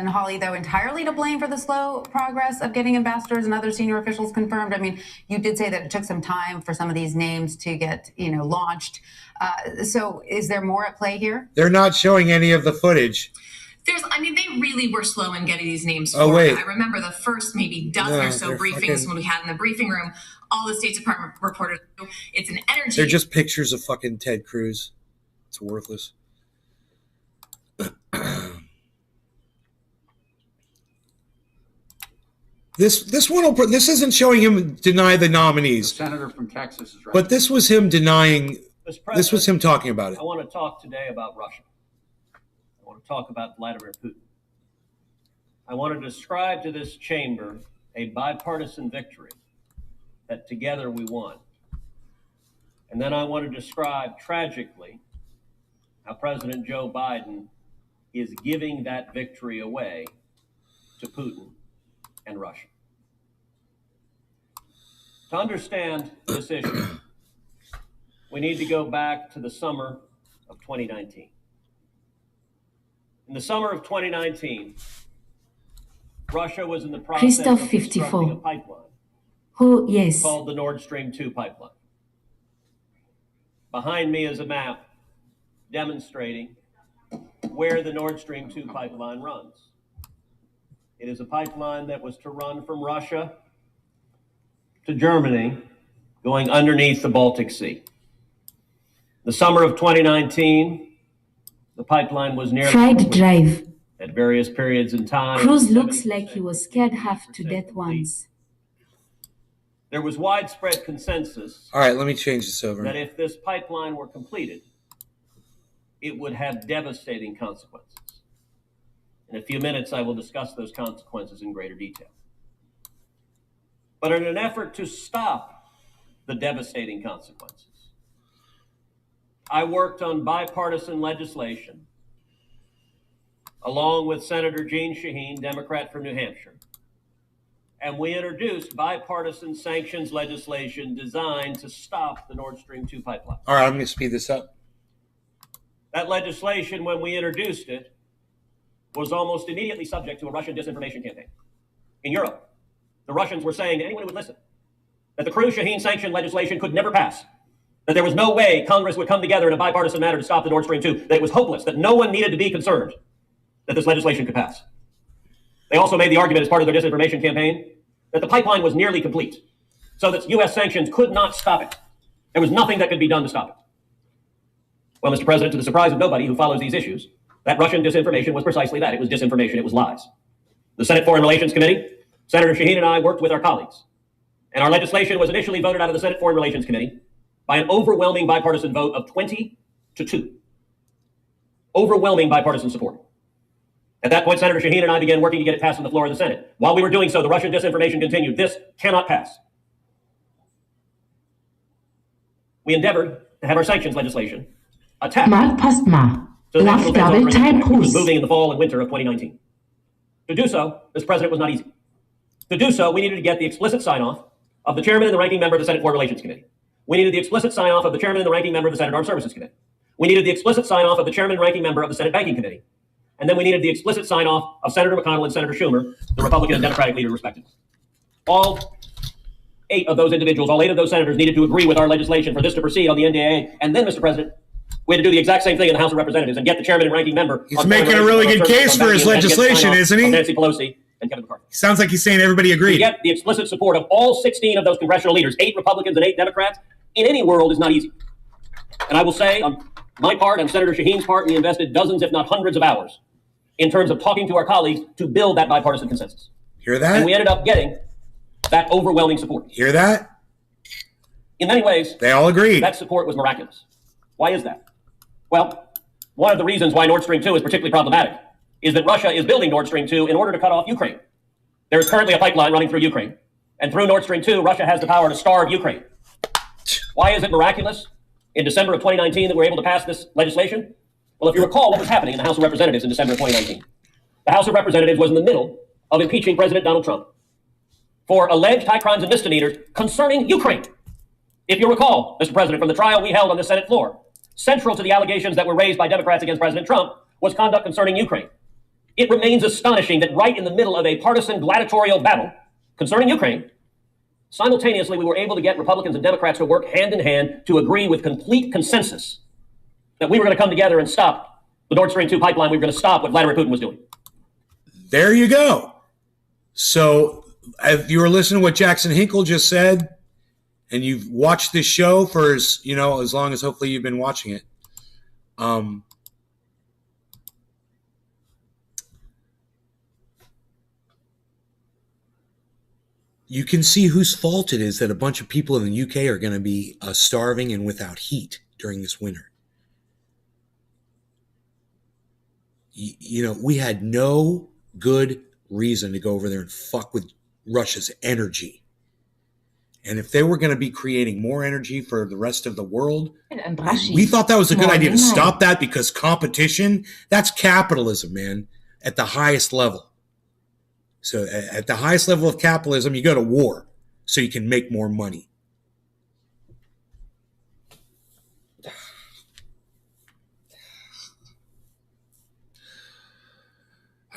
Hawley, though, entirely to blame for the slow progress of getting ambassadors and other senior officials confirmed? I mean, you did say that it took some time for some of these names to get, launched. So is there more at play here? They're not showing any of the footage. They really were slow in getting these names Oh, forward. wait. I remember the first maybe dozen or so briefings when we had in the briefing room, all the State Department reporters. It's an energy. They're just pictures of fucking Ted Cruz. It's worthless. This one this isn't showing him deny the nominees. The senator from Texas is right. But this was him denying. This was him talking about it. I want to talk today about Russia. I want to talk about Vladimir Putin. I want to describe to this chamber a bipartisan victory that together we won. And then I want to describe tragically how President Joe Biden is giving that victory away to Putin and Russia. To understand this issue, we need to go back to the summer of 2019. In the summer of 2019, Russia was in the process Christoph of constructing 54. a pipeline Oh, yes. called the Nord Stream 2 pipeline. Behind me is a map demonstrating where the Nord Stream 2 pipeline runs. It is a pipeline that was to run from Russia to Germany, going underneath the Baltic Sea. The summer of 2019, the pipeline was nearly Fried complete. drive. At various periods in time. Cruz looks 70%, like he was scared half to 80% death complete. once. There was widespread consensus All right, let me change this over. that if this pipeline were completed, it would have devastating consequences. In a few minutes, I will discuss those consequences in greater detail. But in an effort to stop the devastating consequences, I worked on bipartisan legislation along with Senator Jeanne Shaheen, Democrat from New Hampshire. And we introduced bipartisan sanctions legislation designed to stop the Nord Stream 2 pipeline. All right, I'm going to speed this up. That legislation, when we introduced it, was almost immediately subject to a Russian disinformation campaign. In Europe, the Russians were saying to anyone who would listen that the Cruz-Shaheen sanction legislation could never pass, that there was no way Congress would come together in a bipartisan manner to stop the Nord Stream 2, that it was hopeless, that no one needed to be concerned that this legislation could pass. They also made the argument as part of their disinformation campaign that the pipeline was nearly complete, so that U.S. sanctions could not stop it. There was nothing that could be done to stop it. Well, Mr. President, to the surprise of nobody who follows these issues, that Russian disinformation was precisely that. It was disinformation. It was lies. The Senate Foreign Relations Committee, Senator Shaheen and I worked with our colleagues, and our legislation was initially voted out of the Senate Foreign Relations Committee by an overwhelming bipartisan vote of 20-2. Overwhelming bipartisan support. At that point, Senator Shaheen and I began working to get it passed on the floor of the Senate. While we were doing so, the Russian disinformation continued. This cannot pass. We endeavored to have our sanctions legislation attacked. Mal passt mal. So the Love National Defense double Authorization time Act, which was puss. moving in the fall and winter of 2019. To do so, Mr. President, was not easy. To do so, we needed to get the explicit sign-off of the chairman and the ranking member of the Senate Foreign Relations Committee. We needed the explicit sign-off of the chairman and the ranking member of the Senate Armed Services Committee. We needed the explicit sign-off of the chairman and ranking member of the Senate Banking Committee. And then we needed the explicit sign-off of Senator McConnell and Senator Schumer, the Republican and Democratic leaders, respectively. All 8 of those individuals, all 8 of those senators needed to agree with our legislation for this to proceed on the NDAA. And then, Mr. President, we had to do the exact same thing in the House of Representatives and get the chairman and ranking member. He's making a really good case for his legislation, isn't he? Nancy Pelosi and Kevin McCarthy. Sounds like he's saying everybody To agreed. get the explicit support of all 16 of those congressional leaders, 8 Republicans and 8 Democrats, in any world is not easy. And I will say, on my part and Senator Shaheen's part, we invested dozens, if not hundreds of hours in terms of talking to our colleagues to build that bipartisan consensus. Hear that? And we ended up getting that overwhelming support. Hear that? In many ways, They all agreed. that support was miraculous. Why is that? Well, one of the reasons why Nord Stream 2 is particularly problematic is that Russia is building Nord Stream 2 in order to cut off Ukraine. There is currently a pipeline running through Ukraine, and through Nord Stream 2, Russia has the power to starve Ukraine. Why is it miraculous in December of 2019 that we're able to pass this legislation? Well, if you recall what was happening in the House of Representatives in December of 2019, the House of Representatives was in the middle of impeaching President Donald Trump for alleged high crimes and misdemeanors concerning Ukraine. If you recall, Mr. President, from the trial we held on the Senate floor, central to the allegations that were raised by Democrats against President Trump was conduct concerning Ukraine. It remains astonishing that right in the middle of a partisan gladiatorial battle concerning Ukraine, simultaneously we were able to get Republicans and Democrats to work hand in hand to agree with complete consensus that we were going to come together and stop the Nord Stream 2 pipeline. We were going to stop what Vladimir Putin was doing. There you go. So if you were listening to what Jackson Hinkle just said, and you've watched this show for as long as hopefully you've been watching it, you can see whose fault it is that a bunch of people in the UK are going to be starving and without heat during this winter. We had no good reason to go over there and fuck with Russia's energy. And if they were going to be creating more energy for the rest of the world, we thought that was a good idea to stop that, because competition, that's capitalism, man, at the highest level. So at the highest level of capitalism, you go to war so you can make more money.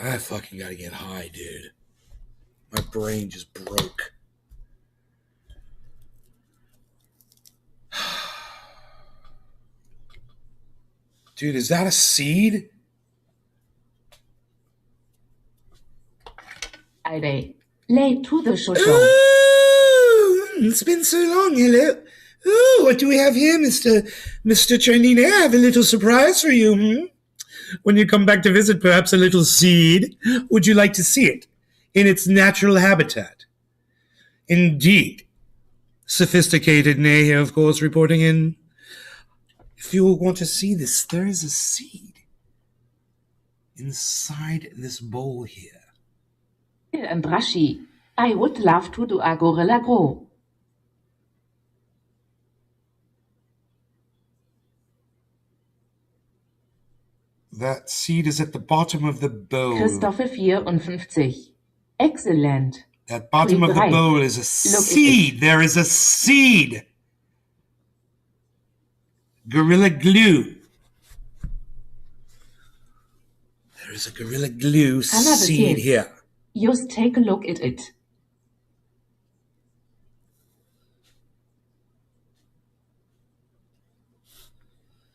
I fucking gotta get high, dude. My brain just broke. Dude, is that a seed? Friday. Late to the show. It's been so long, hello. Oh, what do we have here, Mr. Trendy? I have a little surprise for you. When you come back to visit, perhaps a little seed. Would you like to see it in its natural habitat? Indeed. Sophisticated Nay here, of course, reporting in. If you want to see this, there is a seed inside this bowl here. And Rashi, I would love to do a gorilla grow. That seed is at the bottom of the bowl. Christophe 54. Excellent. That bottom of the bowl is a seed. There is a seed. Gorilla Glue. There is a Gorilla Glue seed here. Just take a look at it.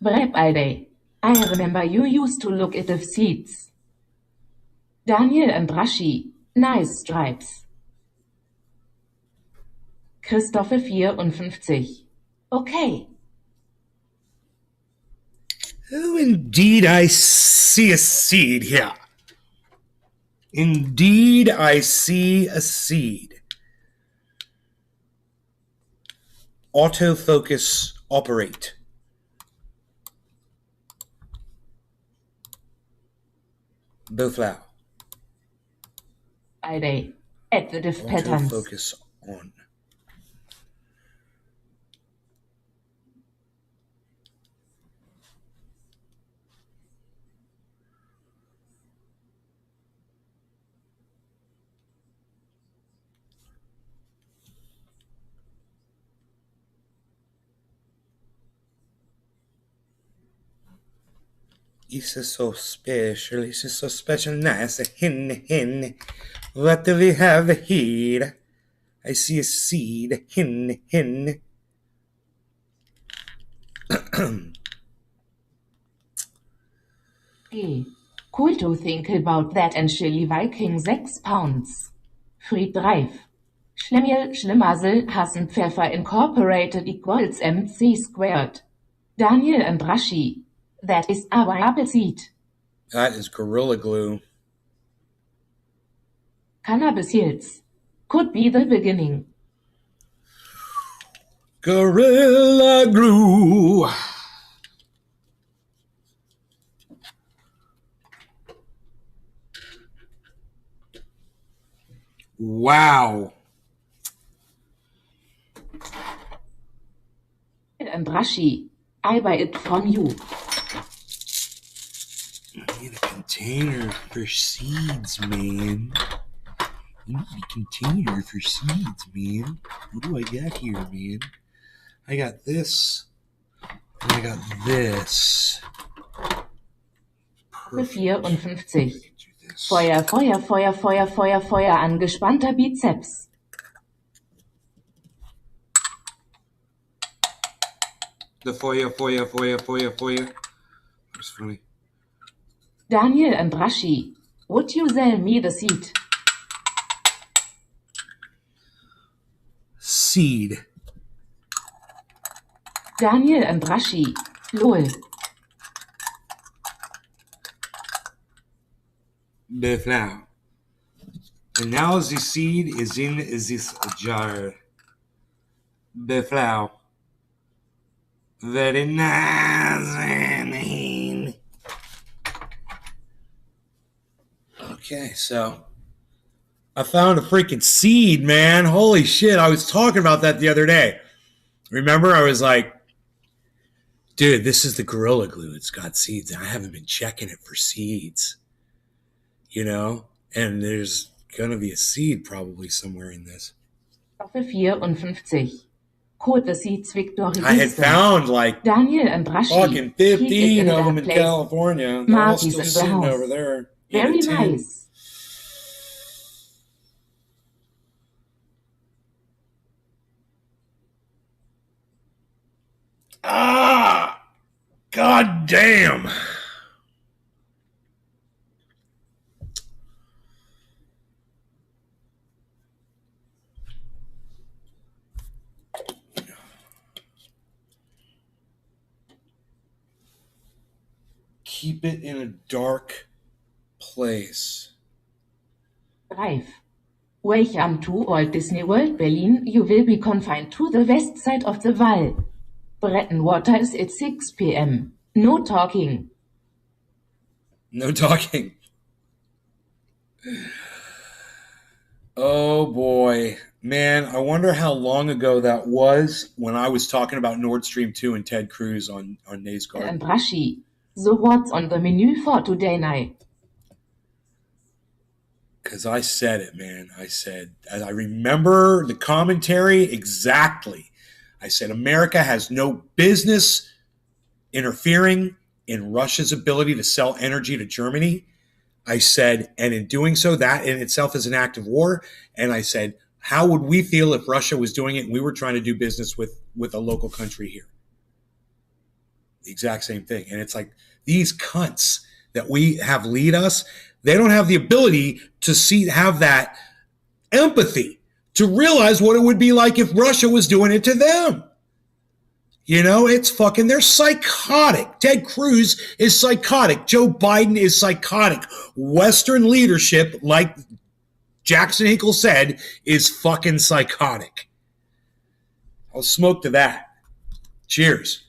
Brep Ide. I remember you used to look at the seeds. Daniel and Rashi. Nice stripes. Christophe 54. Okay. Oh, indeed, I see a seed here. Indeed, I see a seed. Autofocus operate. Boflau. Ide. Additive patterns. Autofocus on. This is so special, this is so special, nice, hin. What do we have here? I see a seed, hin. Hey, cool to think about that, and Chili Viking 6 pounds. Fried Drive. Schlemiel, Schlimmassel, Hassen Pfeffer Incorporated equals MC squared. Daniel and Rashi. That is our apple seed. That is Gorilla Glue. Cannabis Hills. Could be the beginning. Gorilla Glue. Wow. And Rashi. I buy it from you. I'm going to container for seeds, man. You need a container for seeds, man. What do I got here, man? I got this. And I got this. Perfect. 54. Feuer, Feuer, Feuer, Feuer, Feuer, Feuer, angespannter Bizeps. The Feuer. That's funny. Daniel and Rashi, would you sell me the seed? Seed. Daniel and Rashi, lol. Now. And now the seed is in this jar. Beflau. Very nice. Okay, so I found a freaking seed, man. Holy shit. I was talking about that the other day. Remember, I was like, dude, this is the Gorilla Glue. It's got seeds. And I haven't been checking it for seeds. You know? And there's going to be a seed probably somewhere in this. Staffel 54. Code the seeds Victor I had found like Daniel and Rashi. fucking 15 of them in place. California. They're all Marty's still in the sitting house. over there. Very in a tin. nice. Ah! God damn. Keep it in a dark place. Drive. Welcome to Walt Disney World Berlin. You will be confined to the west side of the wall. Bread and water is at 6 p.m. No talking. No talking. Oh boy. Man, I wonder how long ago that was when I was talking about Nord Stream 2 and Ted Cruz on Nays Garden. And Rashi. So what's on the menu for today night? Because I said it, man. I remember the commentary exactly. I said, America has no business interfering in Russia's ability to sell energy to Germany. I said, and in doing so, that in itself is an act of war. And I said, how would we feel if Russia was doing it and we were trying to do business with a local country here? The exact same thing. And it's like these cunts that we have lead us, they don't have the ability to have that empathy to realize what it would be like if Russia was doing it to them. You know, it's fucking, they're psychotic. Ted Cruz is psychotic. Joe Biden is psychotic. Western leadership, like Jackson Hinkle said, is fucking psychotic. I'll smoke to that. Cheers.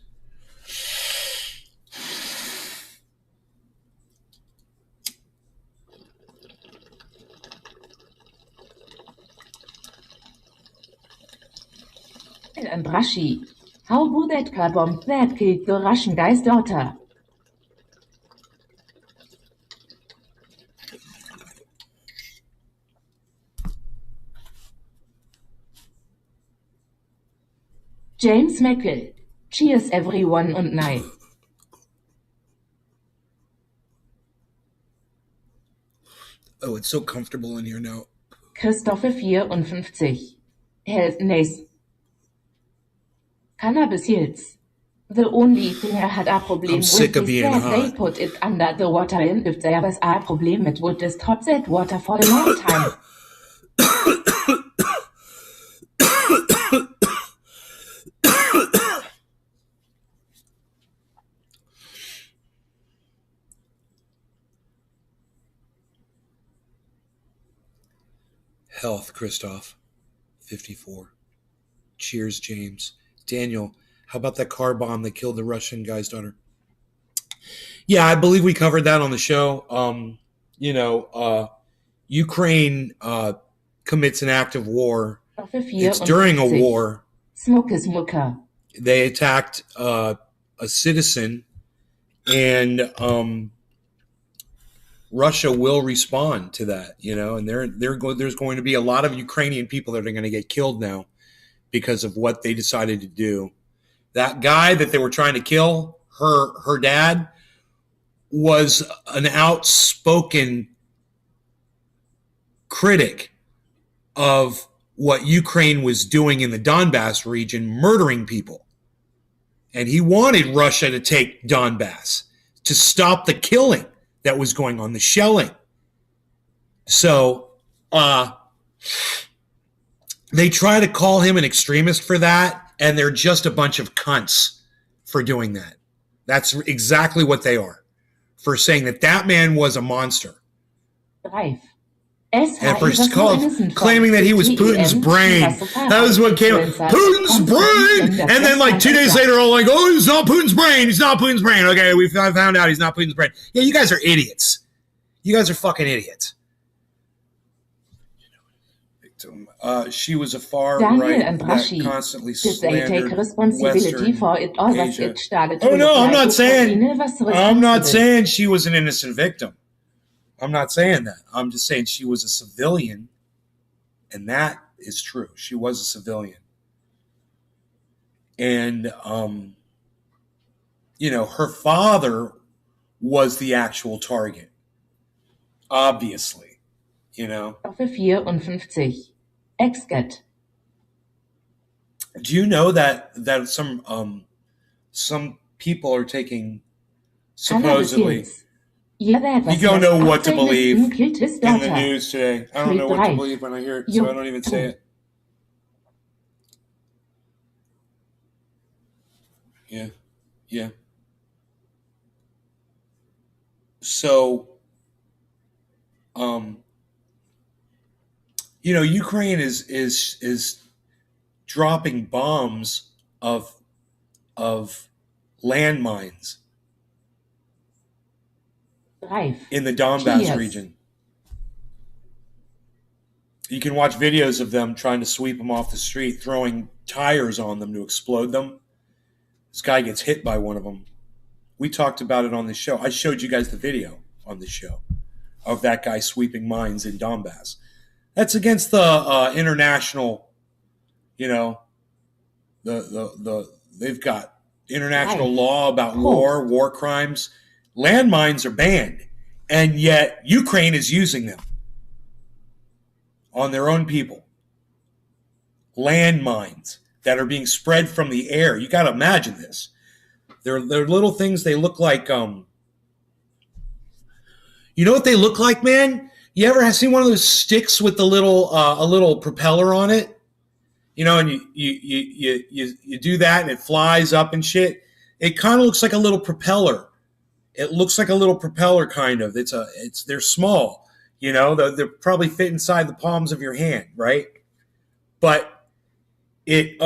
And Rashi. How would that car bomb that killed the Russian guy's daughter? James Meckel. Cheers everyone und night. Oh, it's so comfortable in here now. Christophe 54. Health nice. Cannabis Hills. The only thing I had a problem with sick of is being that hot. they put it under the water in. If there was a problem, it would stop that water for a long time. Health, Christoph. 54. Cheers, James. Daniel, how about that car bomb that killed the Russian guy's daughter? Yeah, I believe we covered that on the show. Ukraine commits an act of war. It's during a war. Smoker. They attacked a citizen, and Russia will respond to that, you know, and there's going to be a lot of Ukrainian people that are going to get killed now because of what they decided to do. That guy that they were trying to kill, her dad, was an outspoken critic of what Ukraine was doing in the Donbass region, murdering people. And he wanted Russia to take Donbass to stop the killing that was going on, the shelling. So they try to call him an extremist for that, and they're just a bunch of cunts for doing that. That's exactly what they are, for saying that man was a monster. Reif. And for claiming that he was Putin's brain. That was what came up. Putin's brain! And then like 2 days later, all like, oh, he's not Putin's brain. He's not Putin's brain. Okay, I found out he's not Putin's brain. Yeah, you guys are idiots. You guys are fucking idiots. She was a far right that constantly slandered Western Asia. Oh no, I'm not saying she was an innocent victim. I'm not saying that. I'm just saying she was a civilian, and that is true. She was a civilian. And, you know, her father was the actual target, obviously, you know. 54. Excat. Do you know that some people are taking, supposedly, you don't know what to believe in the news today. I don't know what to believe when I hear it, so I don't even say it. Yeah. So, you know, Ukraine is dropping bombs of landmines in the Donbass region. You can watch videos of them trying to sweep them off the street, throwing tires on them to explode them. This guy gets hit by one of them. We talked about it on the show. I showed you guys the video on the show of that guy sweeping mines in Donbass. That's against the international, you know, they've got international law about war crimes. Landmines are banned, and yet Ukraine is using them on their own people. Landmines that are being spread from the air. You got to imagine this. They're little things. They look like, you know what they look like, man? You ever have seen one of those sticks with the little a little propeller on it? You know, and you do that and it flies up and shit. It kind of looks like a little propeller. It looks like a little propeller, kind of. They're small, you know. They're probably fit inside the palms of your hand, right? But it,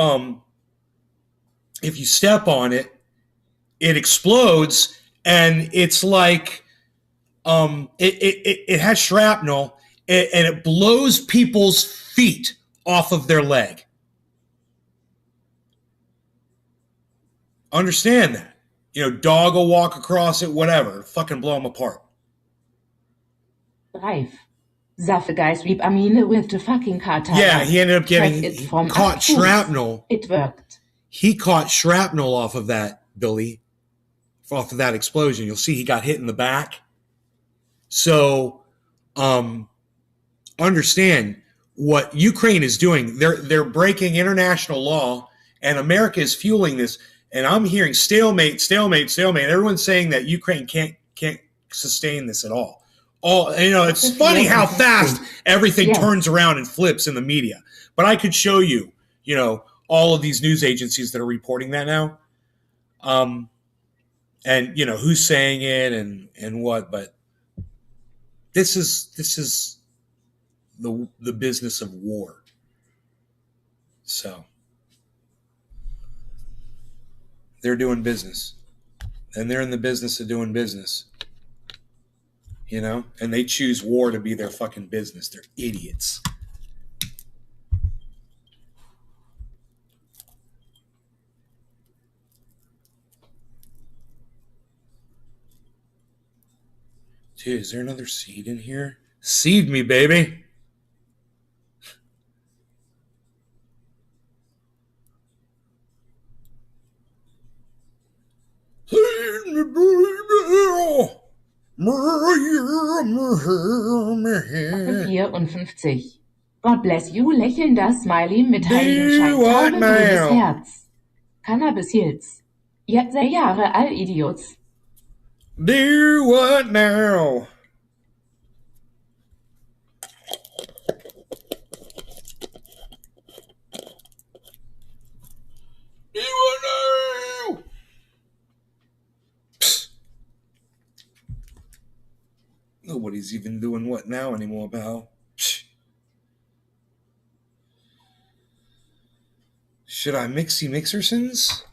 if you step on it, it explodes, and it's like, it has shrapnel, and it blows people's feet off of their leg. Understand that. You know, dog will walk across it, whatever. Fucking blow them apart. Reif. Guys sweep Amine with the fucking cartel. Yeah, he ended up getting caught shrapnel. It worked. He caught shrapnel off of that, Billy. Off of that explosion. You'll see he got hit in the back. So, understand what Ukraine is doing. They're breaking international law, and America is fueling this. And I'm hearing stalemate. Everyone's saying that Ukraine can't sustain this at all. You know, it's funny how fast everything turns around and flips in the media. But I could show you, you know, all of these news agencies that are reporting that now. And you know who's saying it and what, but this is the business of war. So they're doing business, and they're in the business of doing business, you know, and they choose war to be their fucking business. They're idiots. Dude, is there another seed in here? Seed me, baby. Seed me, baby. 54. God bless you, lächelnder Smiley mit Heiligenschein, Taube, grünes Herz. Cannabis Hills. Jetzt 6 Jahre all Idiots. Do what now? Do what now? Psst. Nobody's even doing what now anymore, pal. Psst. Should I mixersons?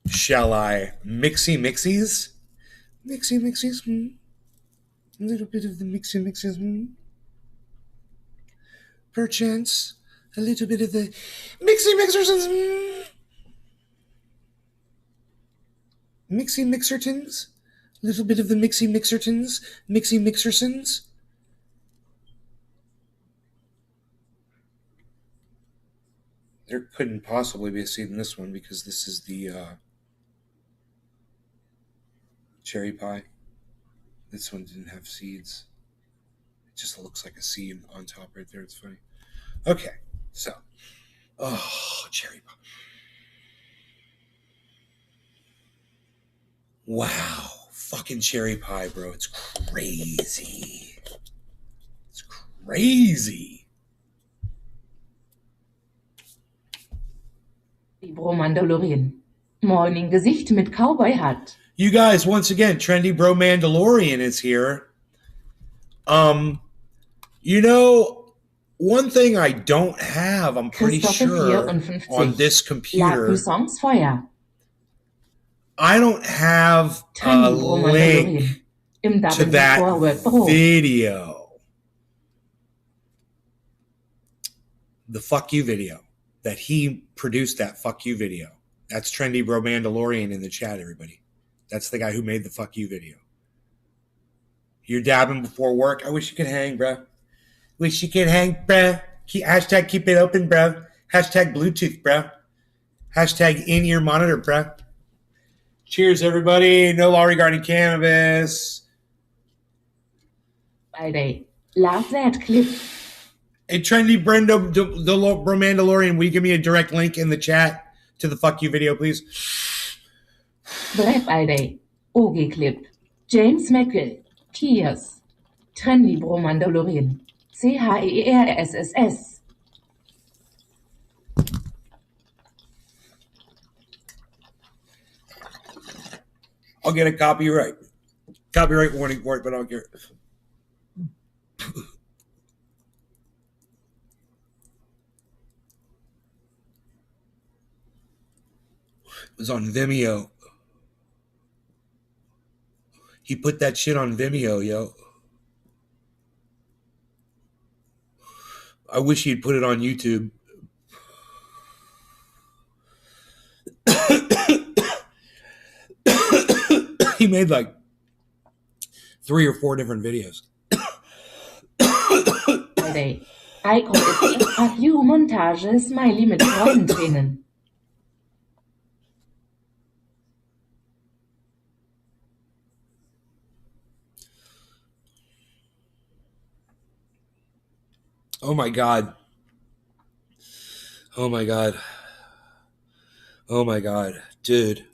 Shall I mixies? Mixies, A little bit of the mixies, Perchance, a little bit of the mixersons, mixertons. A little bit of the mixersons. There couldn't possibly be a seed in this one because this is the cherry pie. This one didn't have seeds. It just looks like a seed on top right there. It's funny. Okay, so. Oh, cherry pie. Wow. Fucking cherry pie, bro. It's crazy. It's crazy. Bro Mandalorian. Morning Gesicht mit Cowboy Hat. You guys, once again, Trendy Bro Mandalorian is here. You know, one thing I don't have, I'm pretty sure, on this computer, I don't have a link to that video. The fuck you video. That he produced that fuck you video. That's Trendy Bro Mandalorian in the chat, everybody. That's the guy who made the fuck you video. You're dabbing before work. I wish you could hang, bro. Wish you could hang, bro. Hashtag keep it open, bro. Hashtag Bluetooth, bro. Hashtag in-ear monitor, bro. Cheers, everybody. No law regarding cannabis. Friday. Love that clip. Hey, Trendy Brendo, the Bro Mandalorian, will you give me a direct link in the chat to the fuck you video, please? Breath Friday. OG clip. James Meckle. Tears. Trendy Bro Mandalorian. CHERSSS. I'll get a copyright warning for it, but I don't care. It was on Vimeo. He put that shit on Vimeo, yo. I wish he'd put it on YouTube. He made like 3 or 4 different videos. I call you Montage Smiley mit Freudentränen. Oh my God. Oh my God. Oh my God. Dude.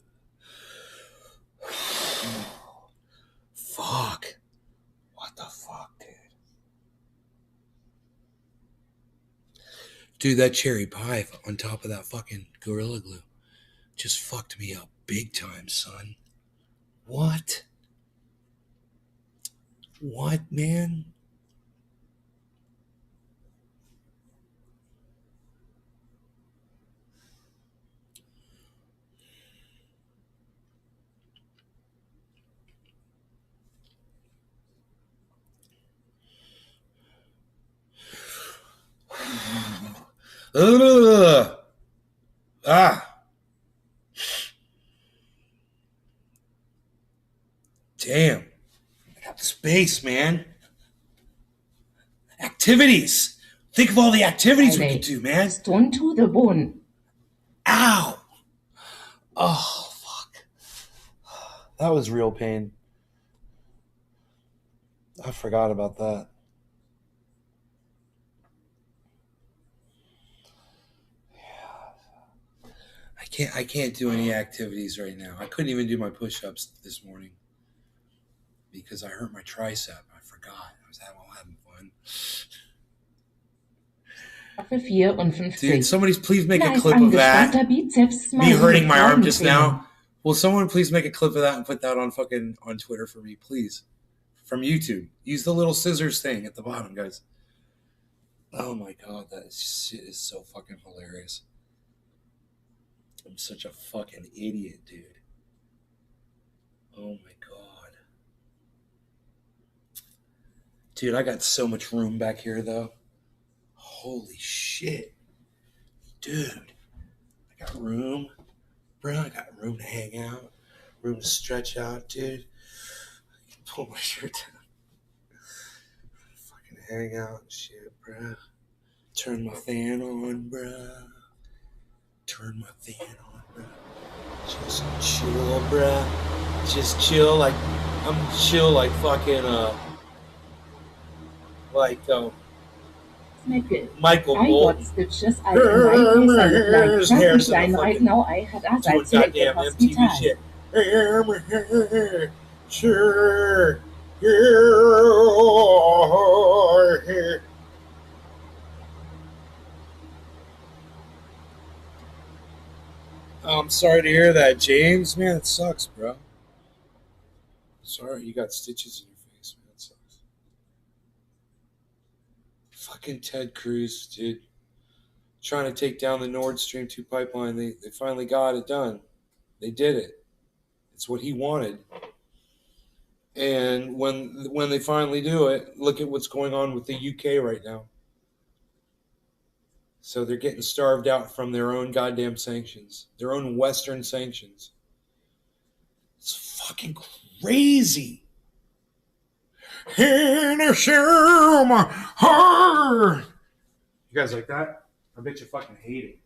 Fuck. What the fuck, dude? Dude, that cherry pie on top of that fucking Gorilla Glue just fucked me up big time, son. What? What, man? Damn. I got space, man. Activities. Think of all the activities we could do, man. Stone to the bone. Ow. Oh, fuck. That was real pain. I forgot about that. I can't do any activities right now. I couldn't even do my push-ups this morning because I hurt my tricep. I forgot. I was having fun. Dude, somebody please make a clip of that. Me hurting my arm just now. Will someone please make a clip of that and put that on Twitter for me, please? From YouTube. Use the little scissors thing at the bottom, guys. Oh my god, that shit is so fucking hilarious. I'm such a fucking idiot, dude. Oh my god. Dude, I got so much room back here, though. Holy shit. Dude. I got room. Bro, I got room to hang out. Room to stretch out, dude. I can pull my shirt down. Fucking hang out and shit, bro. Turn my fan on, bro. Turn my fan on, bro. Just chill, bro. Just chill like I'm chill like fucking Michael Bolton. Stitches I like Frankenstein right now. I had a Goddamn MTV shit. Sure. I'm sorry to hear that, James. Man, it sucks, bro. Sorry, you got stitches in your face, man. It sucks. Fucking Ted Cruz, dude. Trying to take down the Nord Stream 2 pipeline. They finally got it done. They did it. It's what he wanted. And when they finally do it, look at what's going on with the UK right now. So they're getting starved out from their own goddamn sanctions. Their own Western sanctions. It's fucking crazy. You guys like that? I bet you fucking hate it.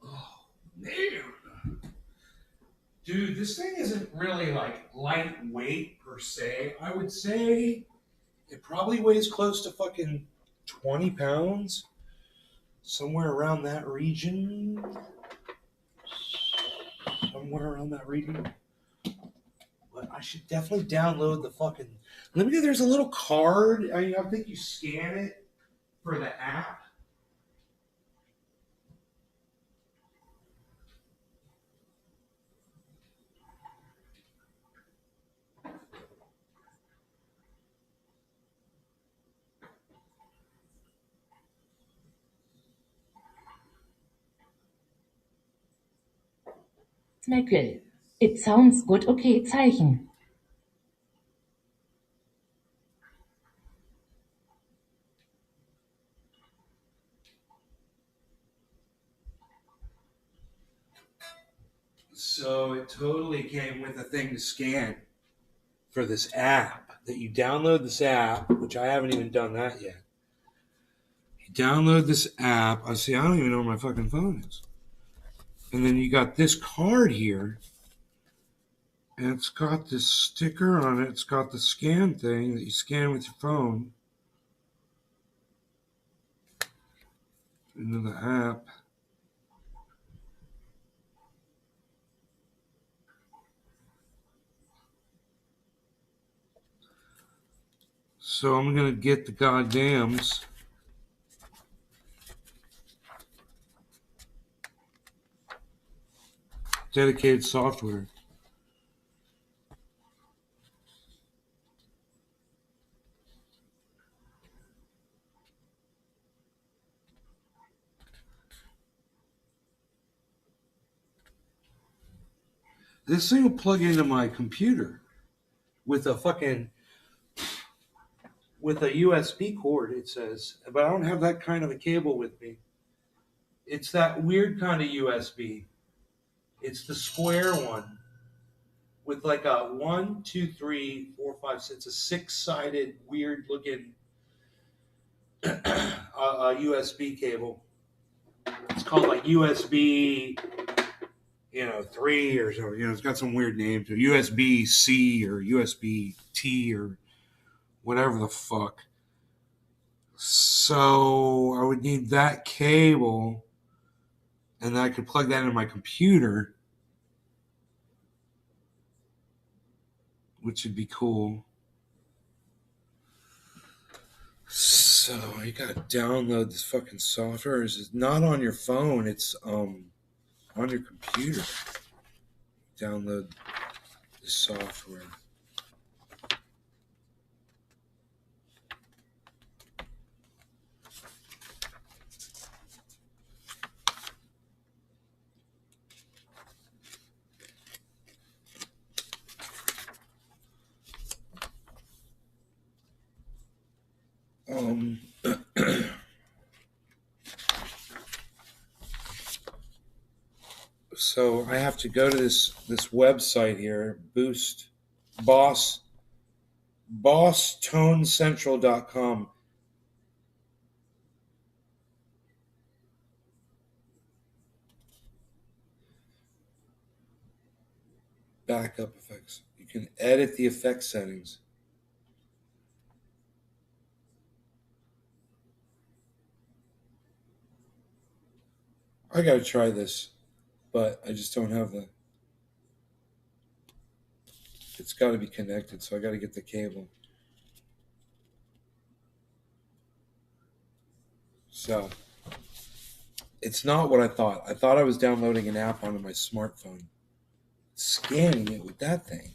Oh, man. Dude, this thing isn't really like lightweight per se. I would say it probably weighs close to fucking 20 pounds. Somewhere around that region. But I should definitely download the fucking... Let me know, there's a little card. I think you scan it for the app. Smeckel. It sounds good. Okay, Zeichen. So it totally came with a thing to scan for this app. That you download this app, which I haven't even done that yet. You download this app. I don't even know where my fucking phone is. And then you got this card here. And it's got this sticker on it. It's got the scan thing that you scan with your phone into the app. So I'm going to get the goddams. Dedicated software. This thing will plug into my computer with a USB cord, it says. But I don't have that kind of a cable with me. It's that weird kind of USB. It's the square one with like a 1, 2, 3, 4, 5, 6. It's a 6-sided, weird looking USB cable. It's called like USB, 3 or so. It's got some weird names. USB C or USB T or whatever the fuck. So I would need that cable, and then I could plug that into my computer, which would be cool. So you gotta download this fucking software. It's not on your phone. It's on your computer. Download the software. So I have to go to this website here, BossToneCentral.com. Backup effects. You can edit the effect settings. I gotta try this, but I just don't have it's got to be connected, so I got to get the cable. So it's not what I thought. I thought I was downloading an app onto my smartphone, scanning it with that thing.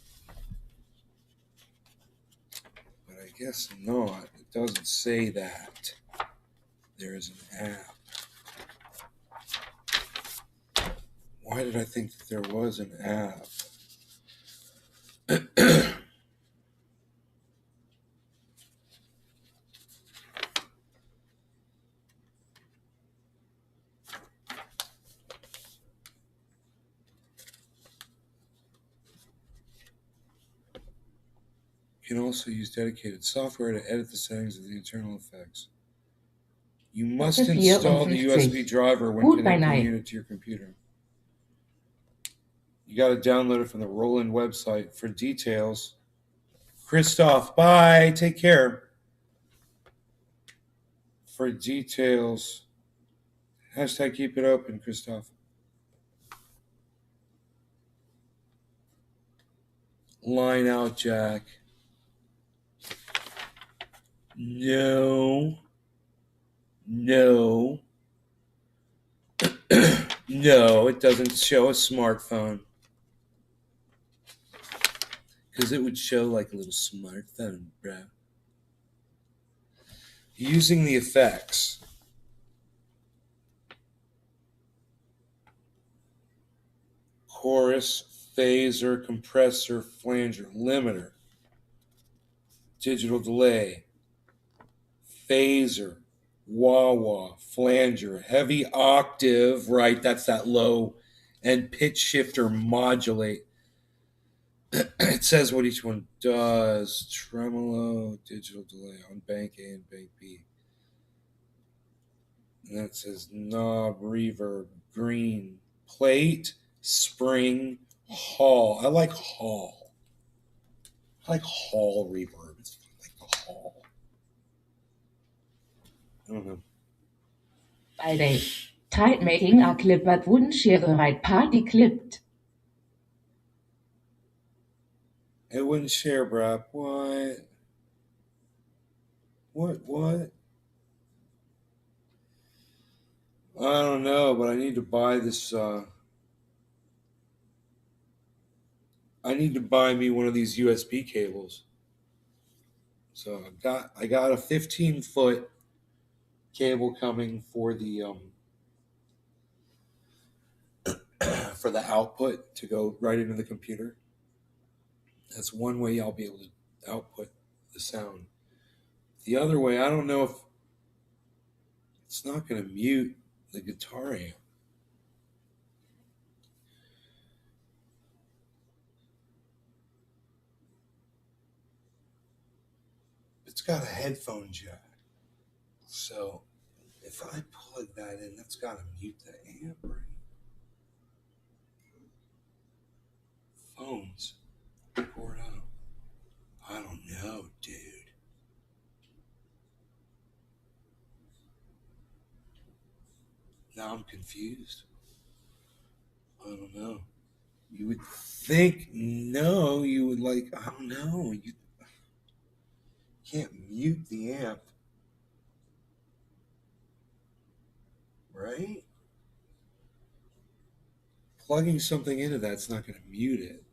But I guess not. It doesn't say that there is an app. Why did I think that there was an app? You can also use dedicated software to edit the settings of the internal effects. You must install the USB driver when connecting the unit to your computer. You got to download it from the Roland website for details. Christoph, bye. Take care. For details, hashtag keep it open, Christoph. Line out, Jack. No. No, it doesn't show a smartphone. Because it would show like a little smartphone, bro. Using the effects. Chorus, phaser, compressor, flanger, limiter. Digital delay. Phaser. Wah-wah, flanger, heavy octave, right, that's that low, and pitch shifter modulate. It says what each one does. Tremolo, digital delay on bank A and bank B. And that says knob, reverb, green, plate, spring, hall. I like hall. I like hall reverb. It's like the hall. I don't know. Bei der Typemaking a clippert Wunschere right party clipped. It wouldn't share, bruh. What? I don't know, but I need to buy this. I need to buy me one of these USB cables. So I got a 15-foot cable coming for the for the output to go right into the computer. That's one way I'll be able to output the sound. The other way, I don't know if it's not going to mute the guitar amp. got a headphone jack. So if I plug that in, that's got to mute the amp, right? Phones. Port up. I don't know, dude. Now I'm confused. I don't know. You would think, no, you would like, I don't know. You can't mute the amp. Right? Plugging something into that's not going to mute it.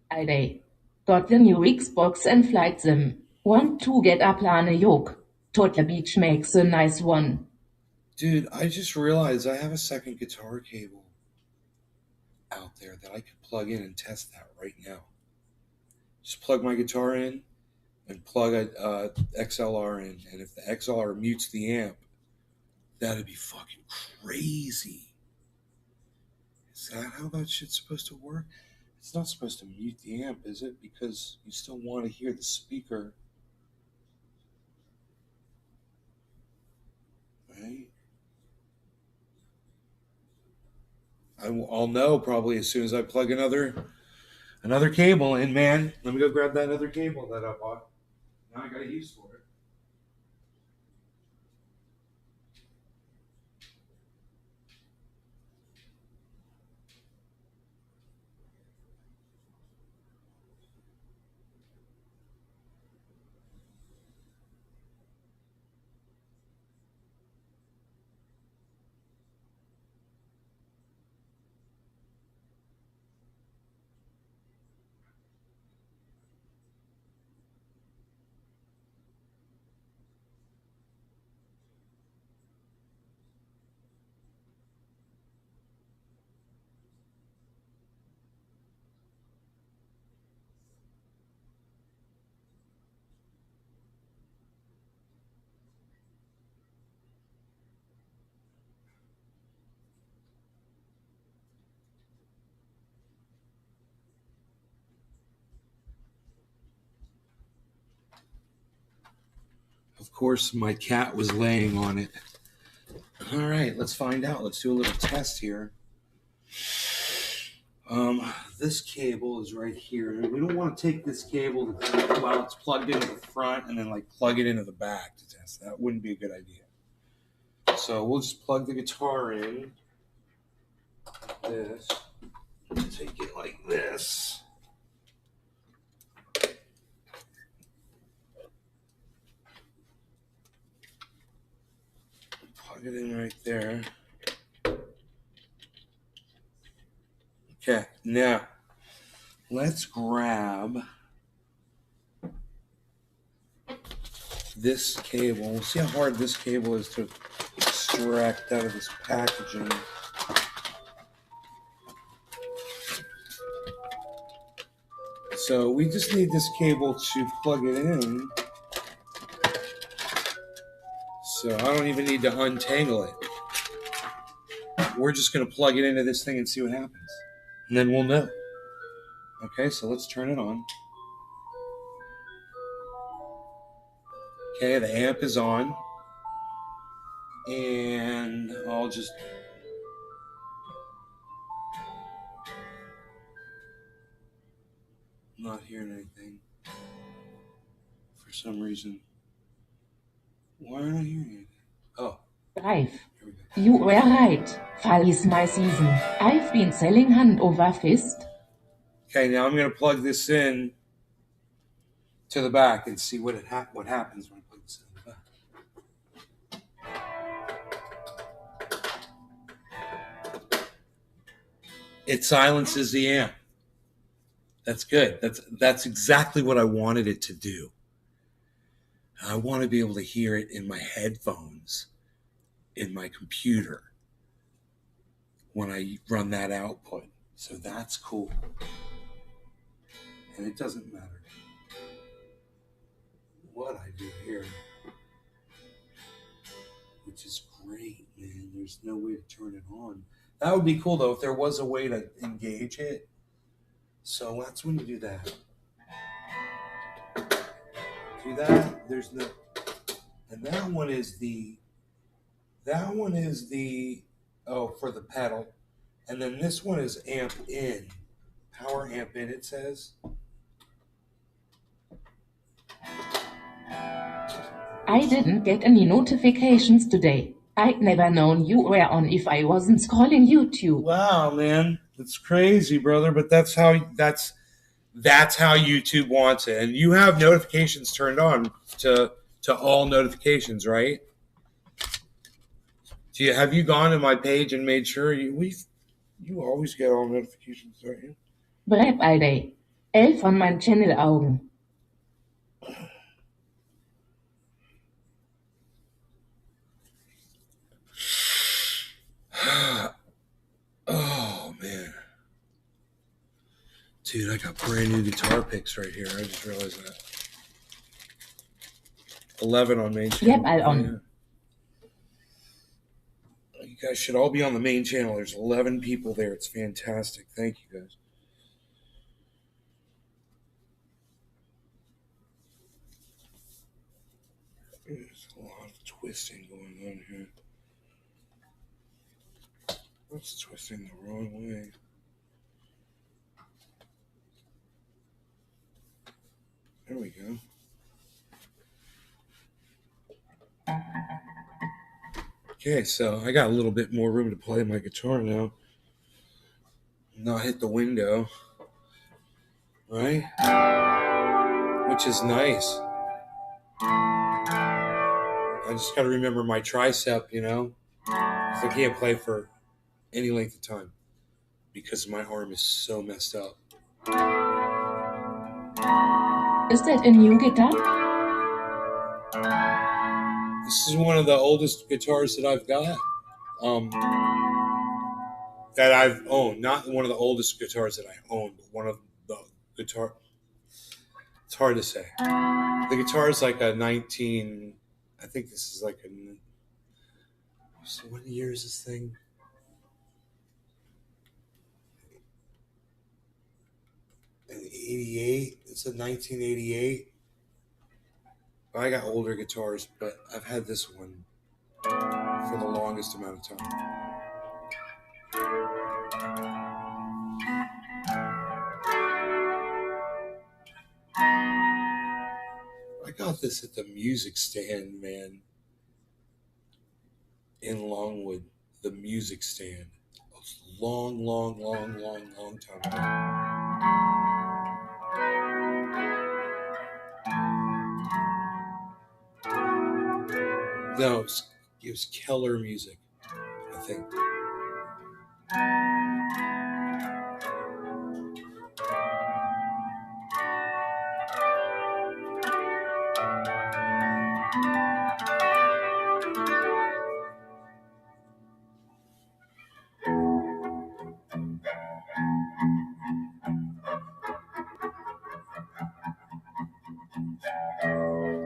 Friday. Got the new Xbox and flight sim. Want to get a plane yoke. Total Beach makes a nice one. Dude, I just realized I have a second guitar cable out there that I could plug in and test that right now. Just plug my guitar in and plug a XLR in, and if the XLR mutes the amp, that'd be fucking crazy. Is that how that shit's supposed to work? It's not supposed to mute the amp, is it? Because you still want to hear the speaker. Right? I'll know probably as soon as I plug another cable in, man. Let me go grab that other cable that I bought. Now I got a use for it. Of course, my cat was laying on it. All right, let's find out. Let's do a little test here. This cable is right here. We don't want to take this cable while it's plugged into the front and then like plug it into the back to test. That wouldn't be a good idea. So we'll just plug the guitar in. Like this. Take it like this. Plug it in right there. Okay, now let's grab this cable. We'll see how hard this cable is to extract out of this packaging. So we just need this cable to plug it in. So I don't even need to untangle it. We're just going to plug it into this thing and see what happens. And then we'll know. Okay, so let's turn it on. Okay, the amp is on. And I'll just... not hearing anything. For some reason. Why aren't I hearing anything? Oh. Drive. You were right. Fall is my season. I've been selling hand over fist. Okay, now I'm going to plug this in to the back and see what happens when I plug this in the back. It silences the amp. That's good. That's exactly what I wanted it to do. I want to be able to hear it in my headphones, in my computer, when I run that output. So that's cool. And it doesn't matter what I do here, which is great, man. There's no way to turn it on. That would be cool, though, if there was a way to engage it. So that's when you do that. See that? There's the, and that one is the, oh, for the pedal. And then this one is amp in. Power amp in, it says. I didn't get any notifications today. I'd never known you were on if I wasn't scrolling YouTube. Wow, man. That's crazy, brother, but that's how YouTube wants it. And you have notifications turned on to all notifications, right? Have you gone to my page and made sure you always get all notifications, don't you? Bleib all day. 11 von meinen Channel-Augen. Oh, man. Dude, I got brand new guitar picks right here. I just realized that. 11 on main channel. Yep, all on. Yeah. You guys should all be on the main channel. There's 11 people there. It's fantastic. Thank you, guys. There's a lot of twisting going on here. That's twisting the wrong way. There we go. Okay, so I got a little bit more room to play my guitar now. Not hit the window. Right? Which is nice. I just got to remember my tricep, you know? 'Cause I can't play for any length of time because my arm is so messed up. Is that a new guitar? This is one of the oldest guitars that I've got. That I've owned. Not one of the oldest guitars that I own, but one of the guitar. It's hard to say. The guitar is like a 19. I think this is like a. So what year is this thing? An 88. It's a 1988. I got older guitars, but I've had this one for the longest amount of time. I got this at the music stand, man. In Longwood, the music stand. A long time ago. No, it was Keller Music, I think.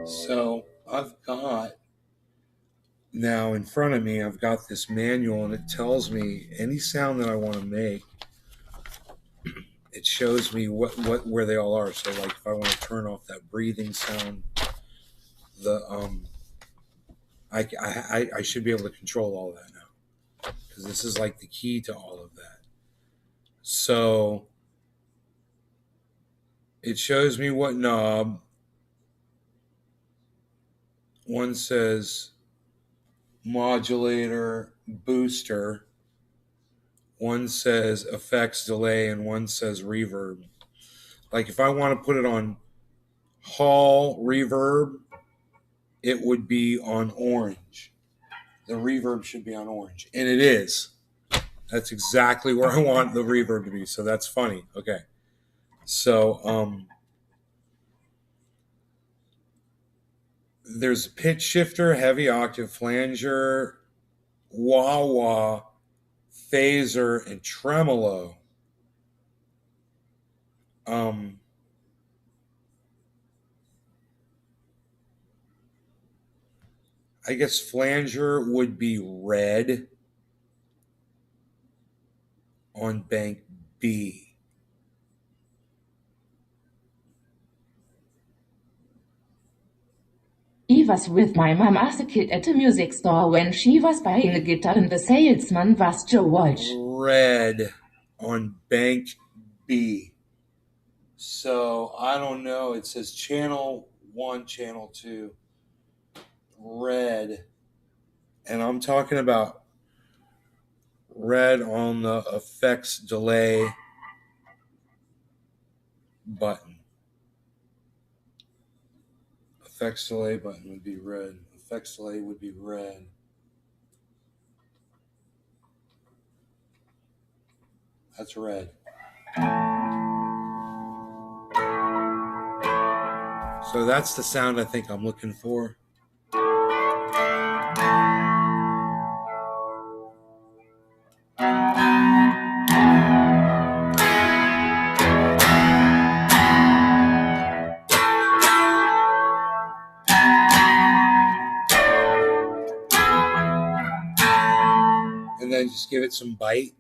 So I've got now in front of me, I've got this manual, and it tells me any sound that I want to make. It shows me where they all are. So like if I want to turn off that breathing sound, I should be able to control all that now, because this is like the key to all of that. So it shows me what knob. One says modulator, booster. One says effects delay, and one says reverb. Like if I want to put it on hall reverb, it would be on orange. The reverb should be on orange. And it is. That's exactly where I want the reverb to be. So that's funny. Okay. So there's pitch shifter, heavy octave, flanger, wah-wah, phaser, and tremolo. I guess flanger would be red on bank B. I was with my mom as a kid at a music store when she was buying a guitar and the salesman was Joe Walsh. Red on Bank B. So I don't know. It says channel 1, channel 2. Red. And I'm talking about red on the effects delay button. Effects delay button would be red. Effects delay would be red. That's red. So that's the sound I think I'm looking for. And then just give it some bite.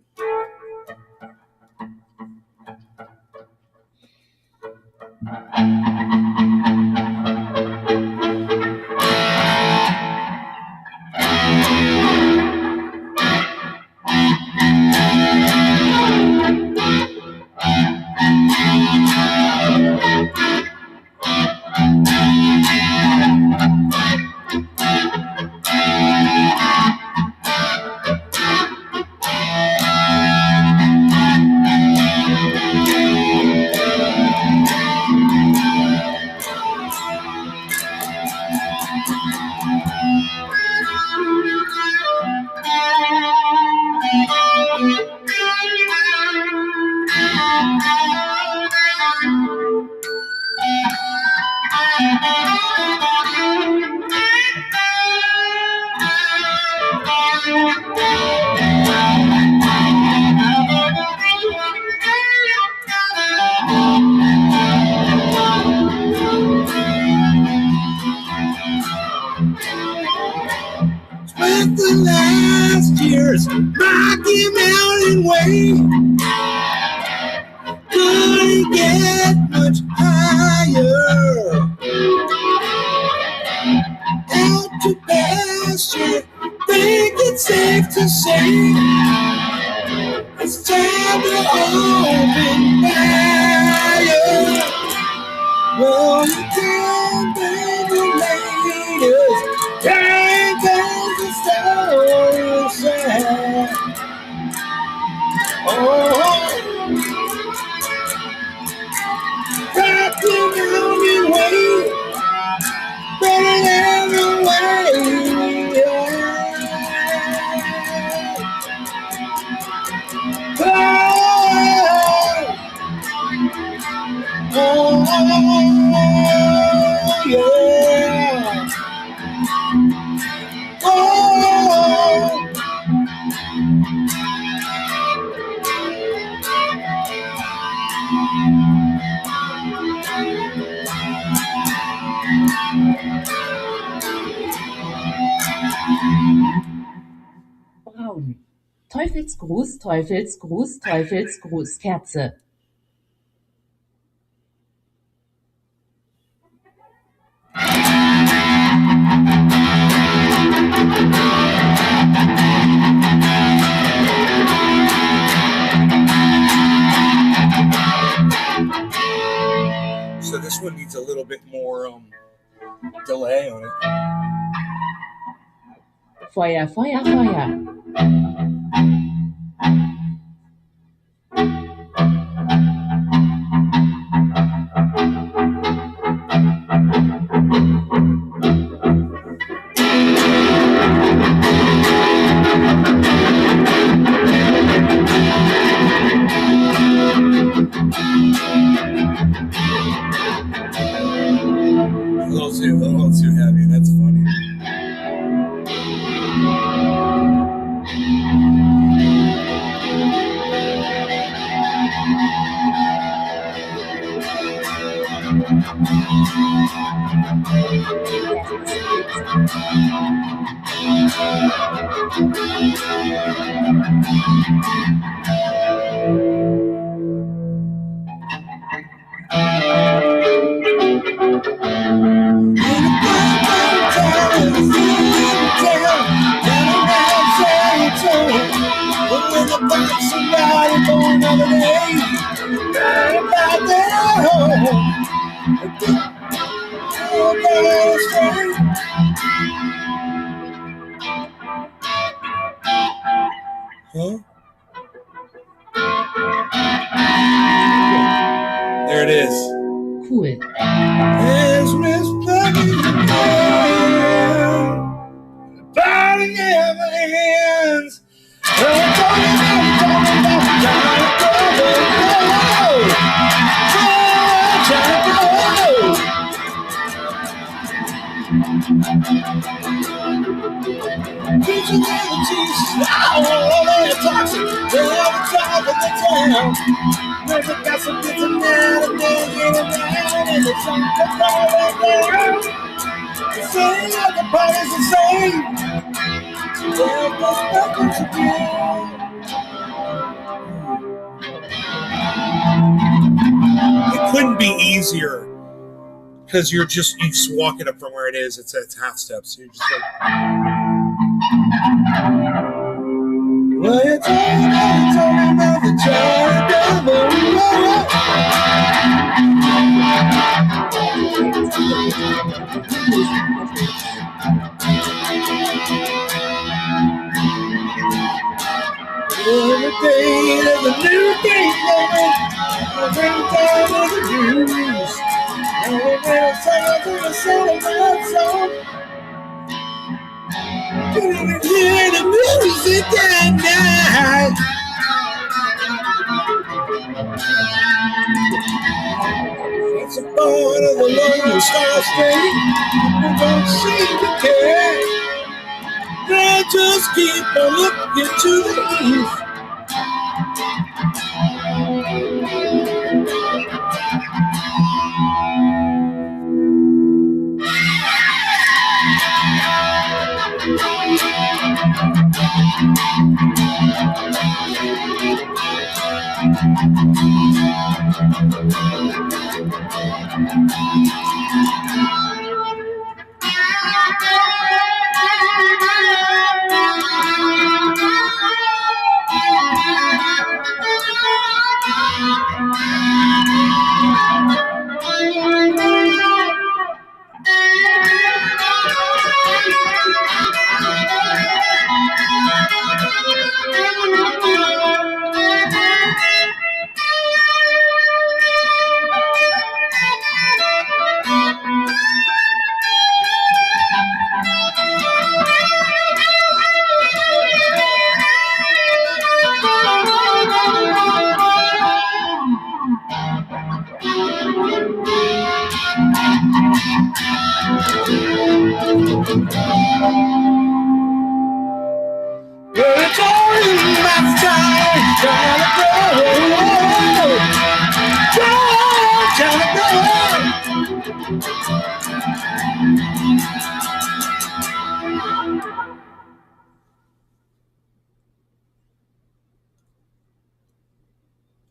Spent the last years Rocky Mountain Way. Couldn't get much higher. Out to pasture, think it's safe to say it's time to open fire. Well, you can't bring the latest. There goes the story sad. Oh, Rocky Mountain Way, better than the way. Oh, yeah. Oh. Braun. Teufelsgruß, Teufelsgruß, Teufelsgruß, Kerze. So this one needs a little bit more delay on it. Feuer, Feuer, Feuer. A little too heavy. That's funny. Huh? There it is. Cool. Burning in my hands. It couldn't be easier because you're just walking up from where it is. It's half steps. So you're just like. Well, it's all about the every day there's a new thing coming. Every time there's a news. Every time there's a song of that song. You can hear the music that night. It's a part of the Lone Star State. People don't seem to care. They just keep on looking to the east.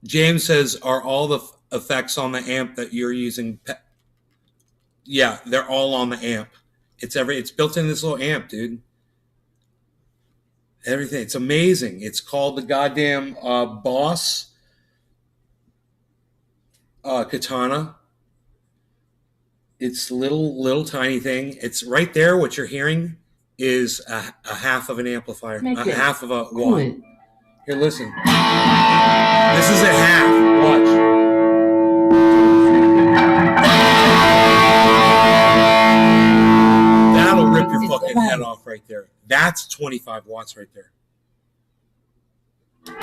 James says, are all the effects on the amp that you're using? Yeah, they're all on the amp. It's built in this little amp, dude. Everything. It's amazing. It's called the goddamn Boss Katana. It's little tiny thing. It's right there. What you're hearing is a half of an amplifier, a half of a watt. Cool. Here, listen. This is a half. Watch. That'll rip your fucking head off right there. That's 25 watts right there. Look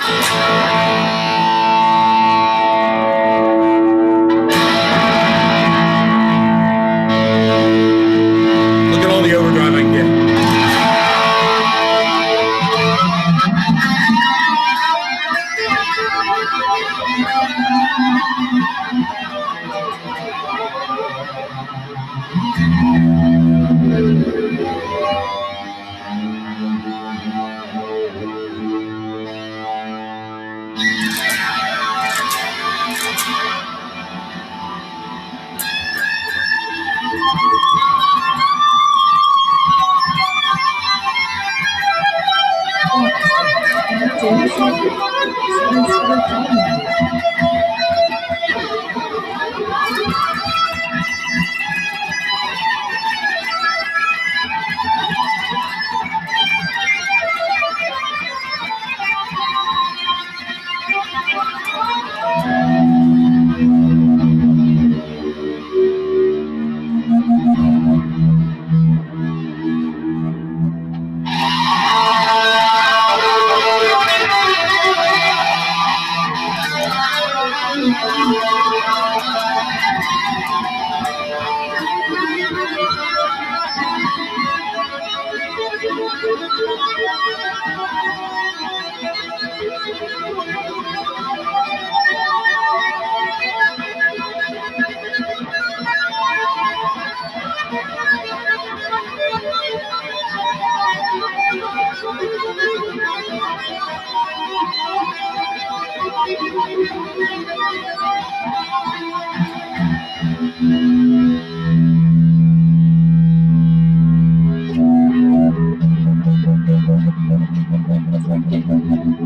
at all the overdrive I can get.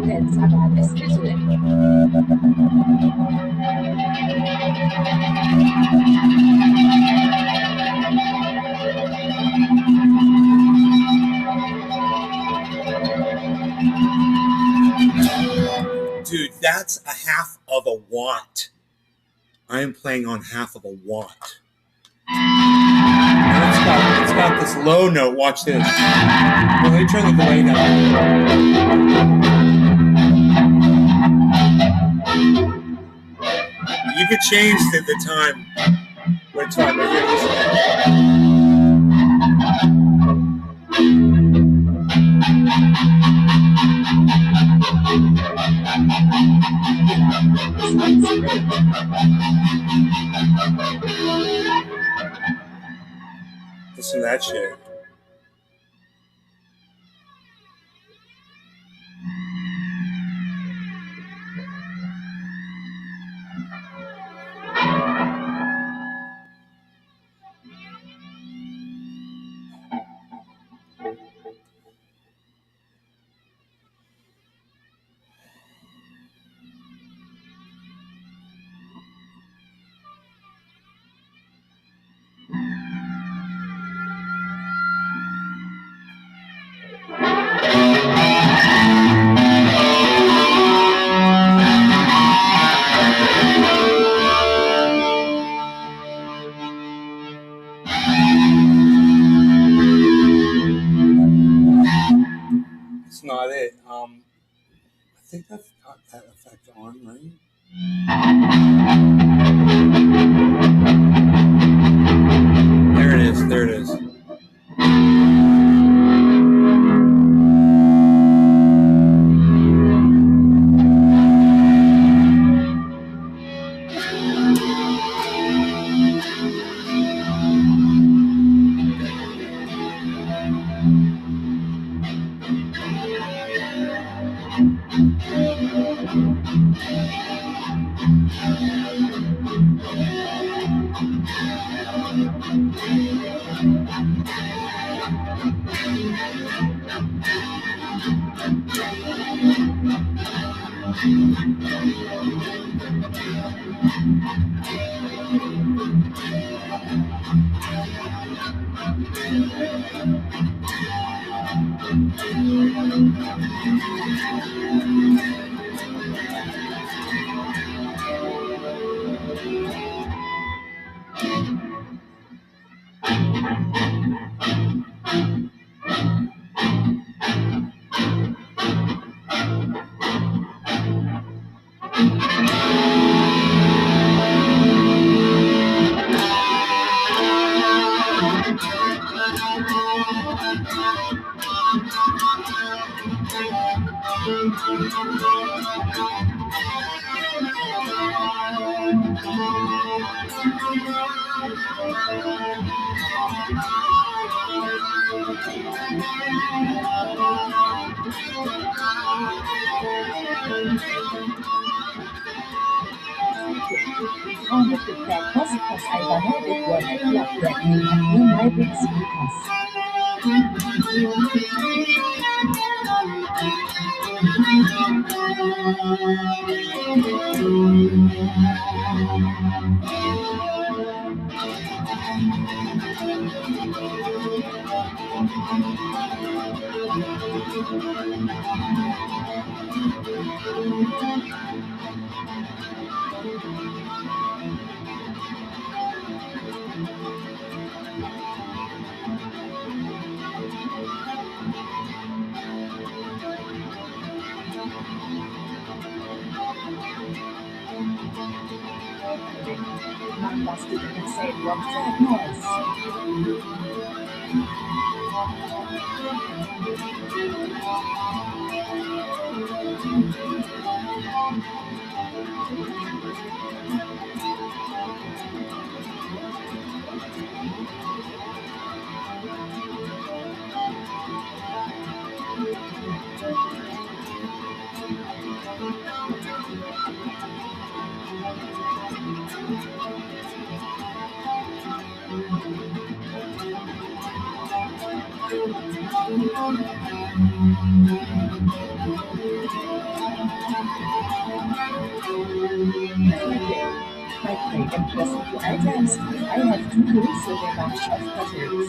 That's about a scissor. Dude, that's a half of a watt. I am playing on half of a watt. And it's got this low note. Watch this. Well, let me turn the delay down. You could change the time. What time? Right here. Listen. Listen to that shit. That's not it. I think I've got that effect on, right? There it is. There it is. On the feedback was because I downloaded it when I plugged that in my big speakers. Man must do the same wrong track noise. My great and pleasant to items. I have 2 rules so a bunch of puzzles.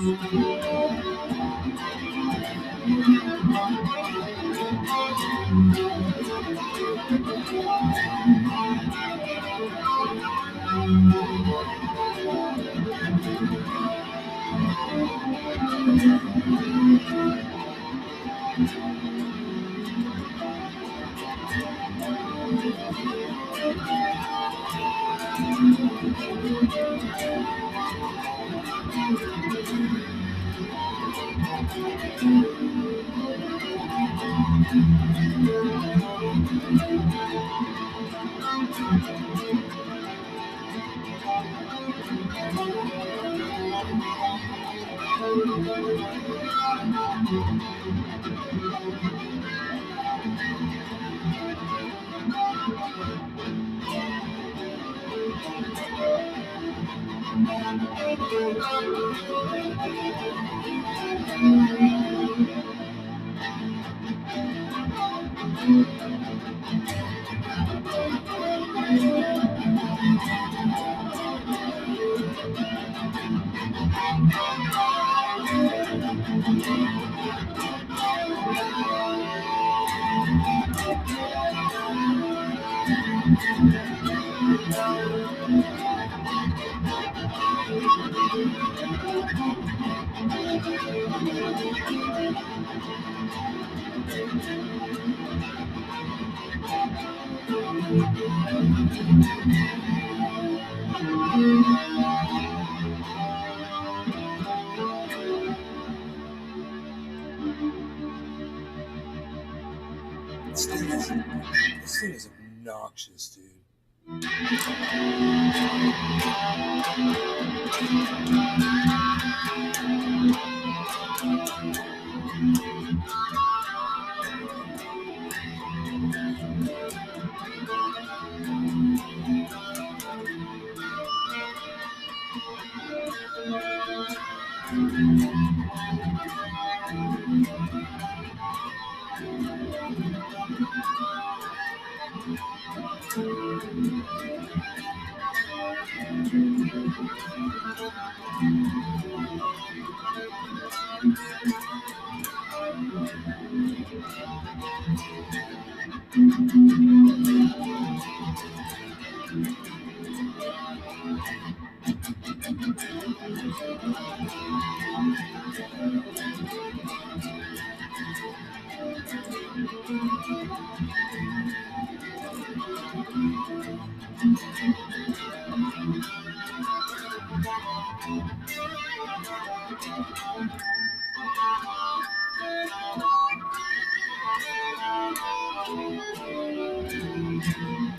This thing is obnoxious, dude.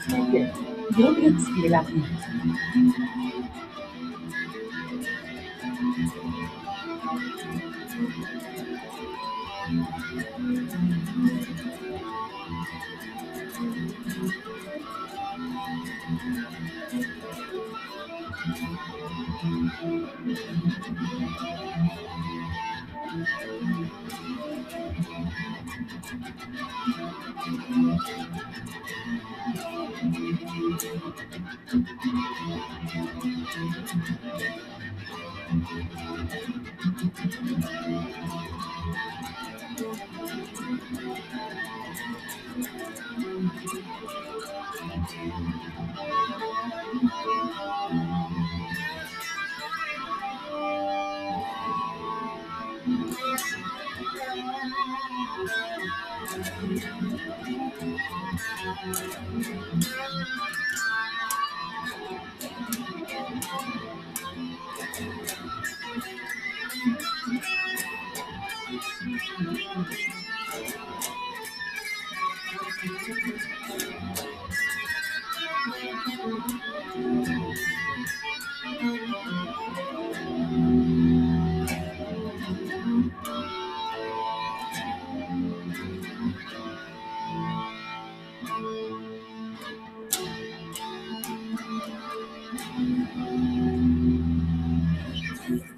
Danke. Nur Glücksfehler.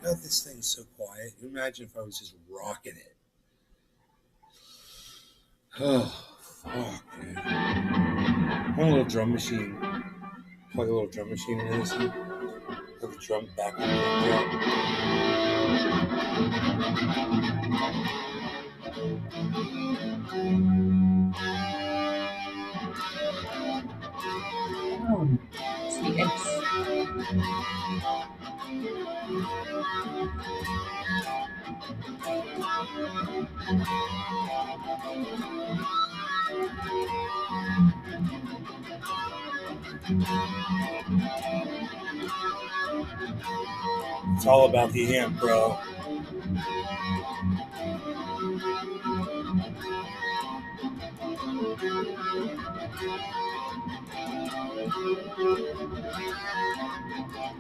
God, this thing's so quiet. Imagine if I was just rocking it. Oh, fuck, man. I want a little drum machine. Plug a little drum machine into this thing. Have the drum back on the CX. It's all about the amp, bro.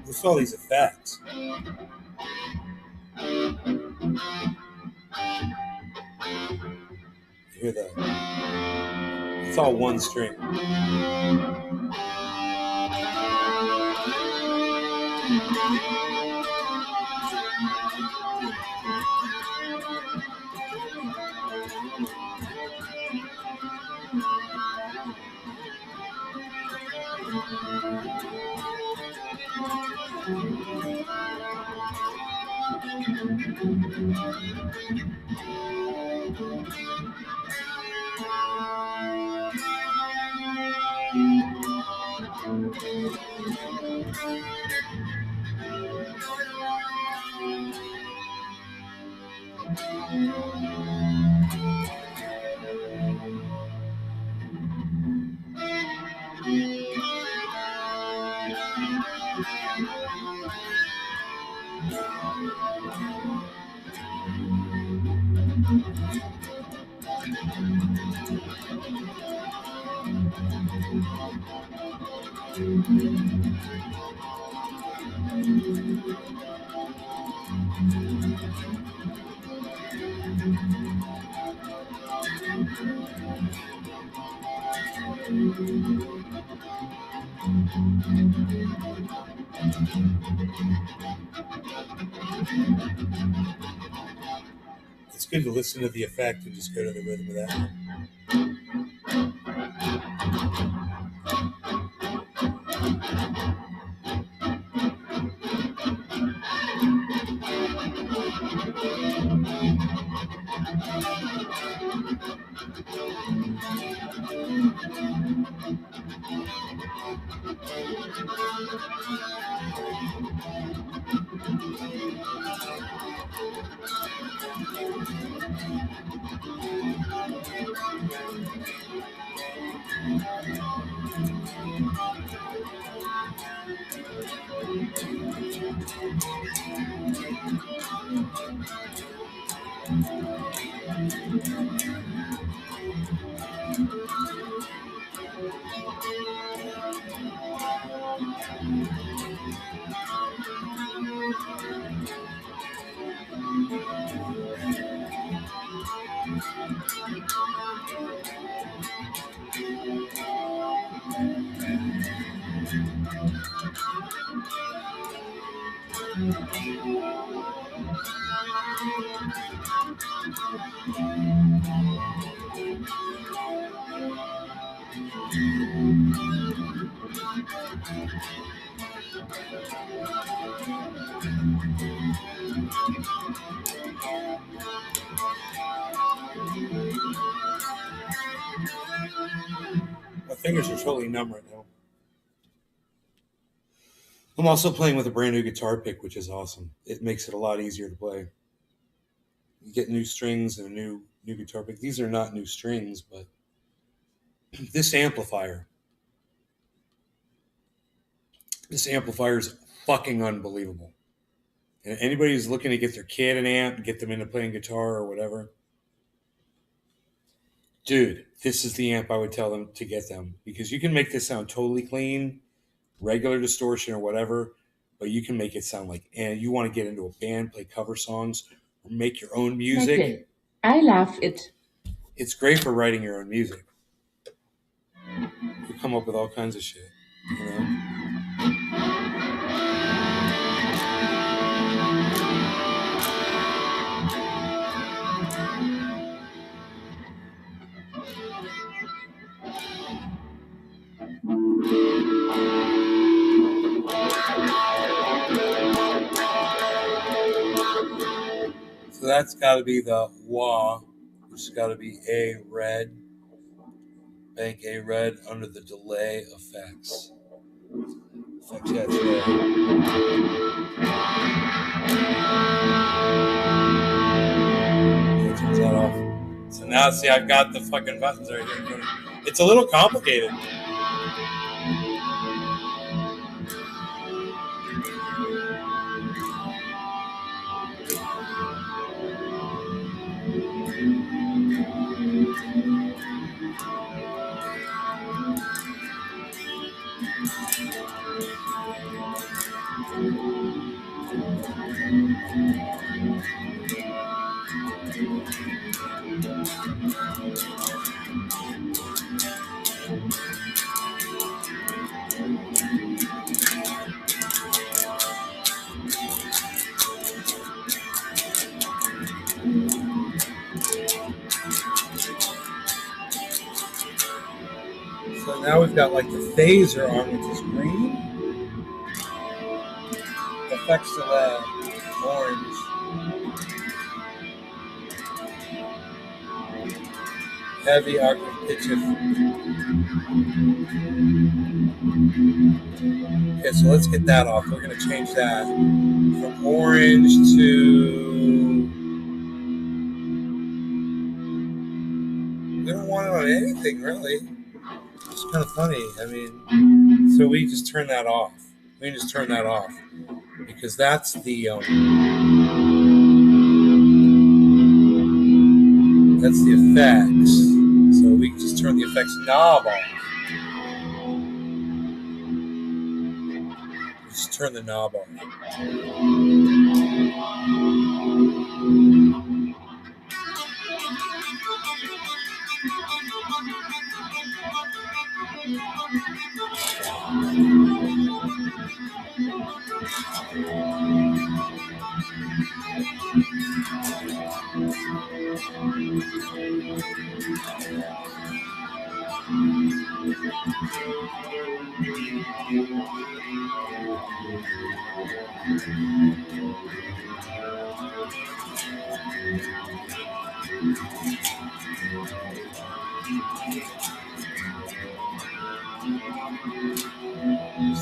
What's all these effects? You hear that? It's all one string. It's good to listen to the effect and just go to the rhythm of that. My fingers are totally numb right now. I'm also playing with a brand new guitar pick, which is awesome. It makes it a lot easier to play. You get new strings and a new guitar pick. These are not new strings, but this amplifier is fucking unbelievable. And anybody who's looking to get their kid an amp and get them into playing guitar or whatever, dude, this is the amp I would tell them to get them, because you can make this sound totally clean, regular distortion or whatever, but you can make it sound like, and you want to get into a band, play cover songs, or make your own music. Metal. I love it. It's great for writing your own music. You come up with all kinds of shit, you know? So that's got to be the WA, which has got to be A red, bank A red under the delay effects. Effects, yeah, it's there. Yeah, turns that off. So now, see, I've got the fucking buttons right here. It's a little complicated. So now we've got like the phaser on, which is green. Effects delay, orange. Heavy octave pitch. Okay, so let's get that off. We're going to change that from orange to... We don't want it on anything, really. It's kind of funny. I mean, so we just turn that off. We can just turn that off because that's the effects. So we can just turn the effects knob off. Just turn the knob off.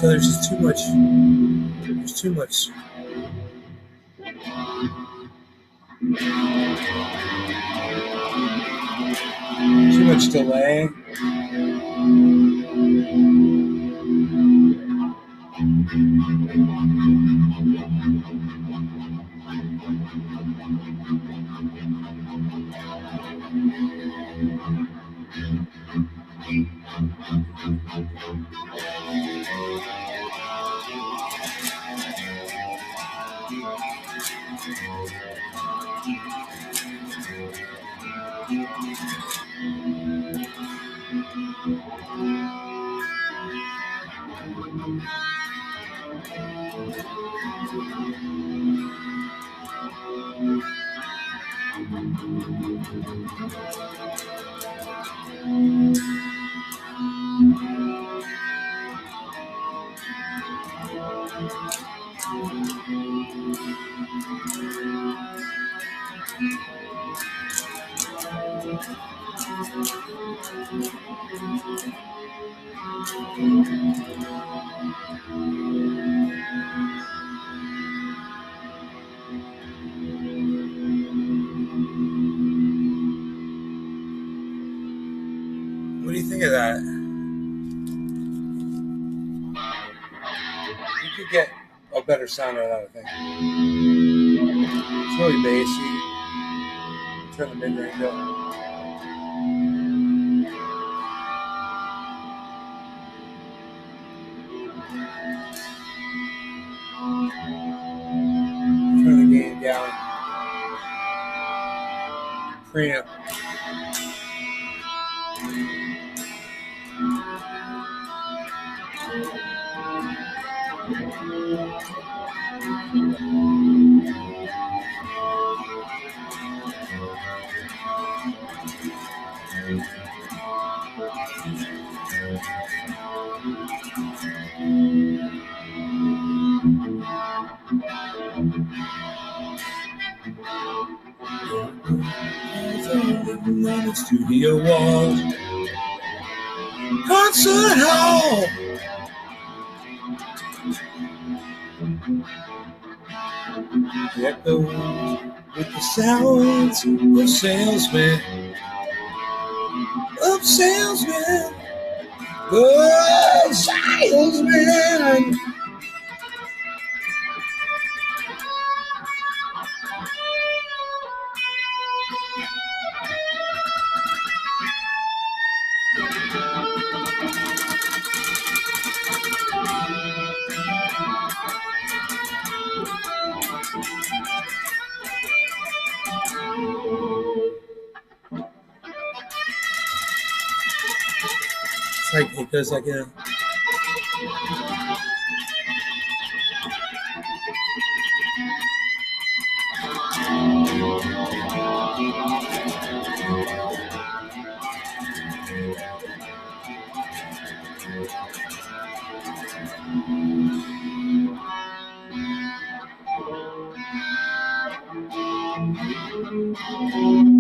So there's just too much. There's too much. Too much delay. What do you think of that? You could get a better sound out of that, I think. It's really bassy. Turn the mid-range up. Turn the gain down. Preamp. Studio walls, concert hall. Echo with the sounds of salesmen, of salesmen, of salesmen. It's like it goes like a.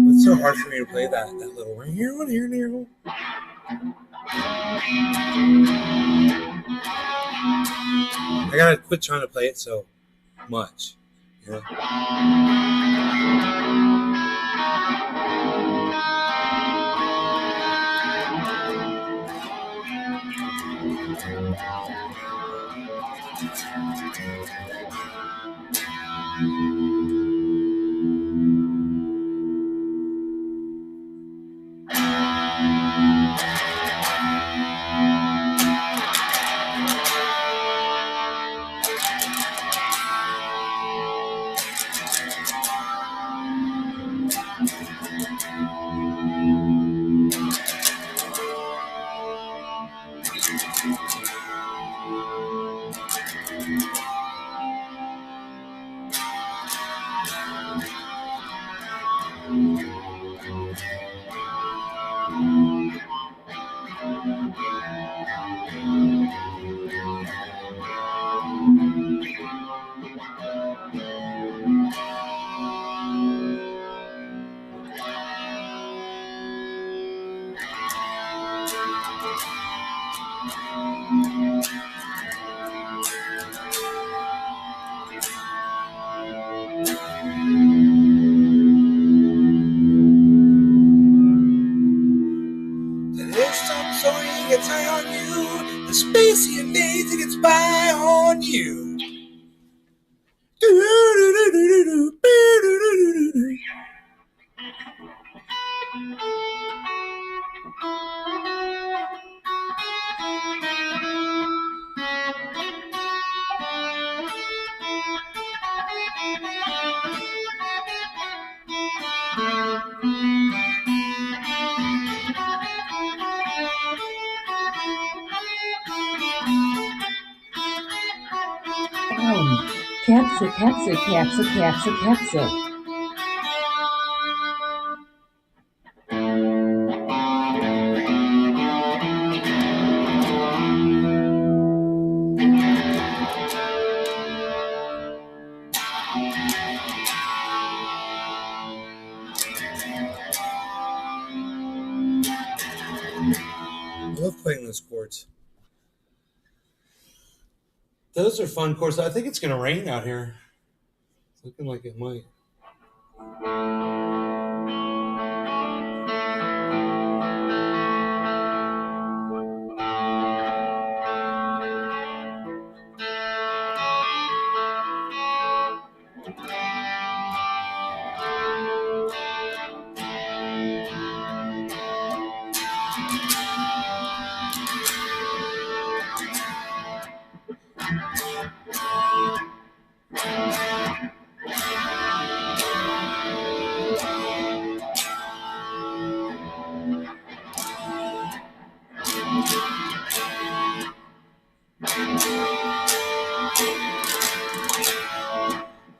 It's so hard for me to play that little right here, one here, here. I gotta quit trying to play it so much. You know? Gets high on you, the spacey invades and gets by on you. Kerze, Kerze, Kerze, Kerze, Kerze. I love playing those chords. Those are fun chords. I think it's going to rain out here. It's looking like it might.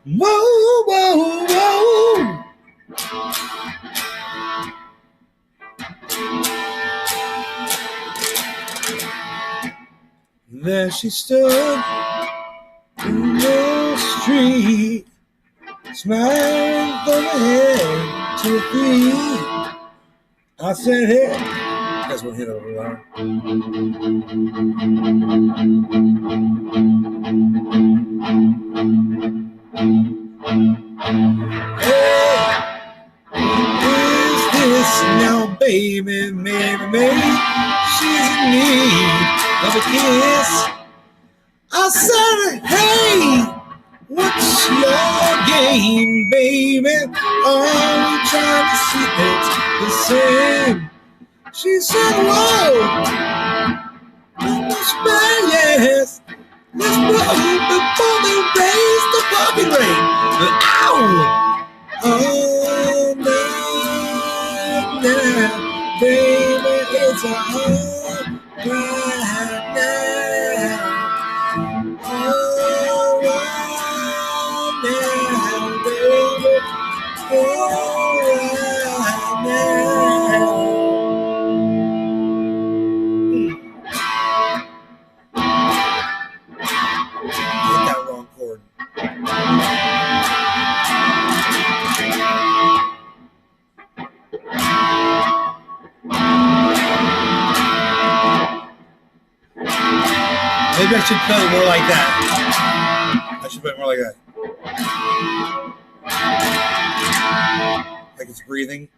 Whoa, whoa, whoa. There she stood in the street, smiling from her head to her feet. I said, hey, you guys want to hit over loud? Hey, is this now, baby, maybe she's in need of a kiss. I said, hey, what's your game, baby? Are we trying to see things the same? She said, whoa, let's play, yes. Let's roll before they raise the parking rate. Ow! Oh, now, baby, it's all right now. All right now, baby, all right now. Hit that wrong chord. Maybe I should play it more like that. I should play it more like that. Like it's breathing.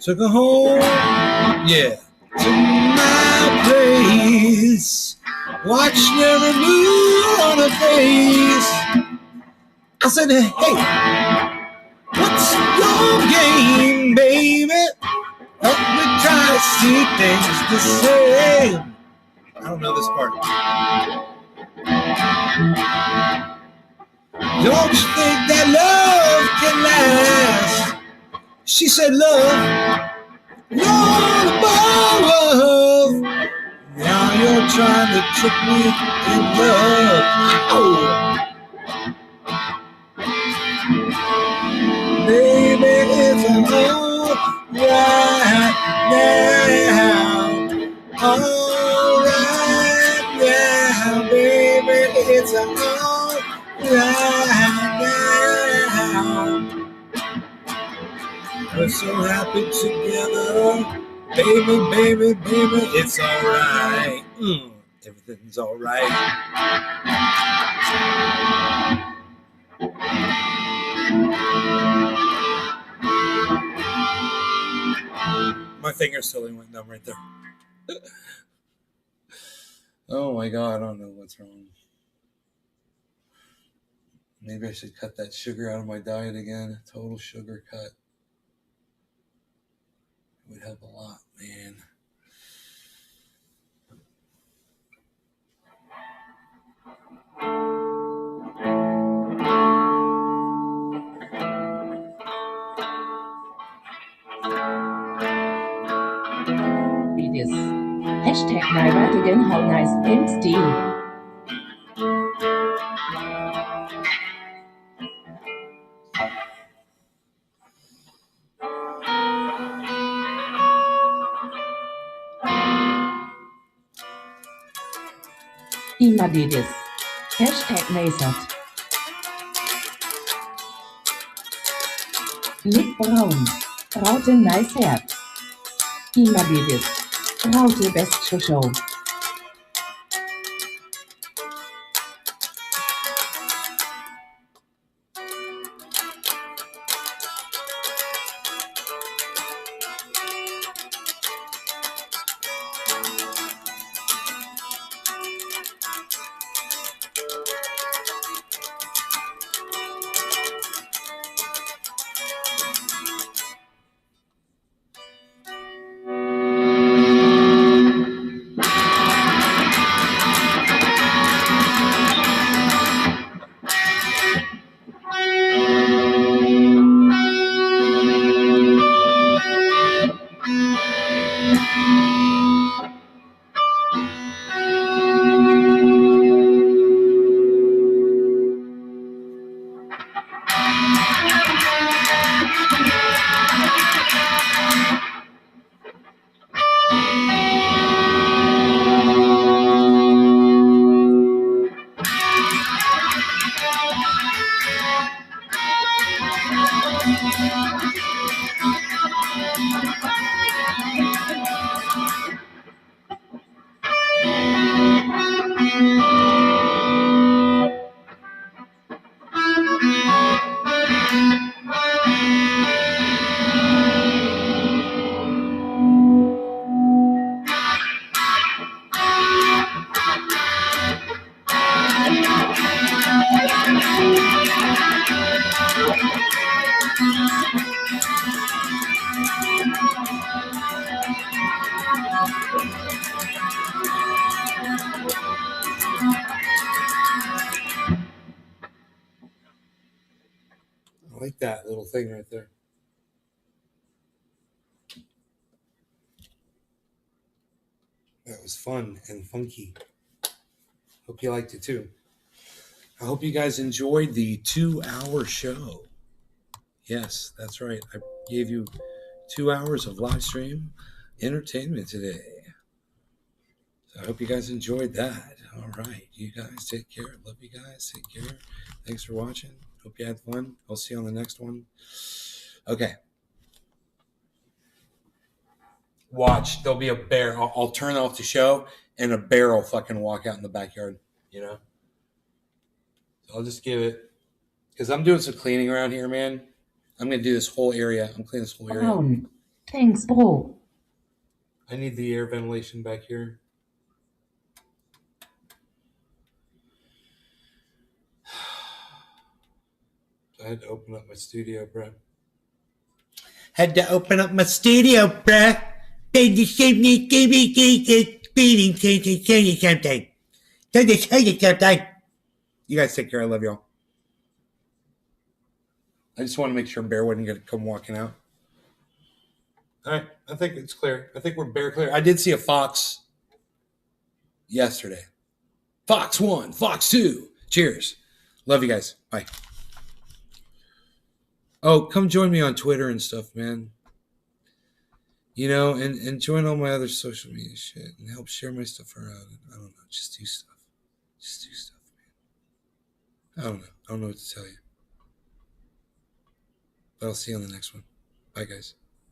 Took her home, yeah, to my place. Watched every move on her face. I said, hey, what's your game, baby? Help me try to see things the same. I don't know this part. Don't you think that love can last? She said, love, you're above. Now you're trying to trick me in love. Ow. Baby, it's all right now. All right now, baby, it's all right now. We're so happy together. Baby, it's all right. Everything's all right. My fingers totally went numb right there. Oh my God, I don't know what's wrong. Maybe I should cut that sugar out of my diet again. Total sugar cut. It would help a lot, man. Videos. Hashtag Naira again, how nice things deal. Imadidis. Hashtag Nasat. Nick Braun. Raute nice Herz. Imadidis. Raute best Show. like that little thing right there. That was fun and funky. Hope you liked it too. I hope you guys enjoyed the 2-hour show. Yes, that's right. I gave you 2 hours of live stream entertainment today. So I hope you guys enjoyed that. All right. You guys take care. Love you guys. Take care. Thanks for watching. Hope you had fun. I'll see you on the next one. Okay. Watch. There'll be a bear. I'll turn off the show and a bear will fucking walk out in the backyard. You know? So I'll just give it. Because I'm doing some cleaning around here, man. I'm going to do this whole area. I'm cleaning this whole area. Braun. Thanks, bro. I need the air ventilation back here. I had to open up my studio, bro. Had to open up my studio, bro. They just gave me beating something. You guys take care. I love y'all. I just want to make sure Bear wasn't going to come walking out. All right. I think it's clear. I think we're Bear clear. I did see a fox yesterday. Fox 1, Fox 2. Cheers. Love you guys. Bye. Oh, come join me on Twitter and stuff, man. You know, and join all my other social media shit and help share my stuff around. I don't know. Just do stuff. Just do stuff, man. I don't know. I don't know what to tell you. But I'll see you on the next one. Bye, guys.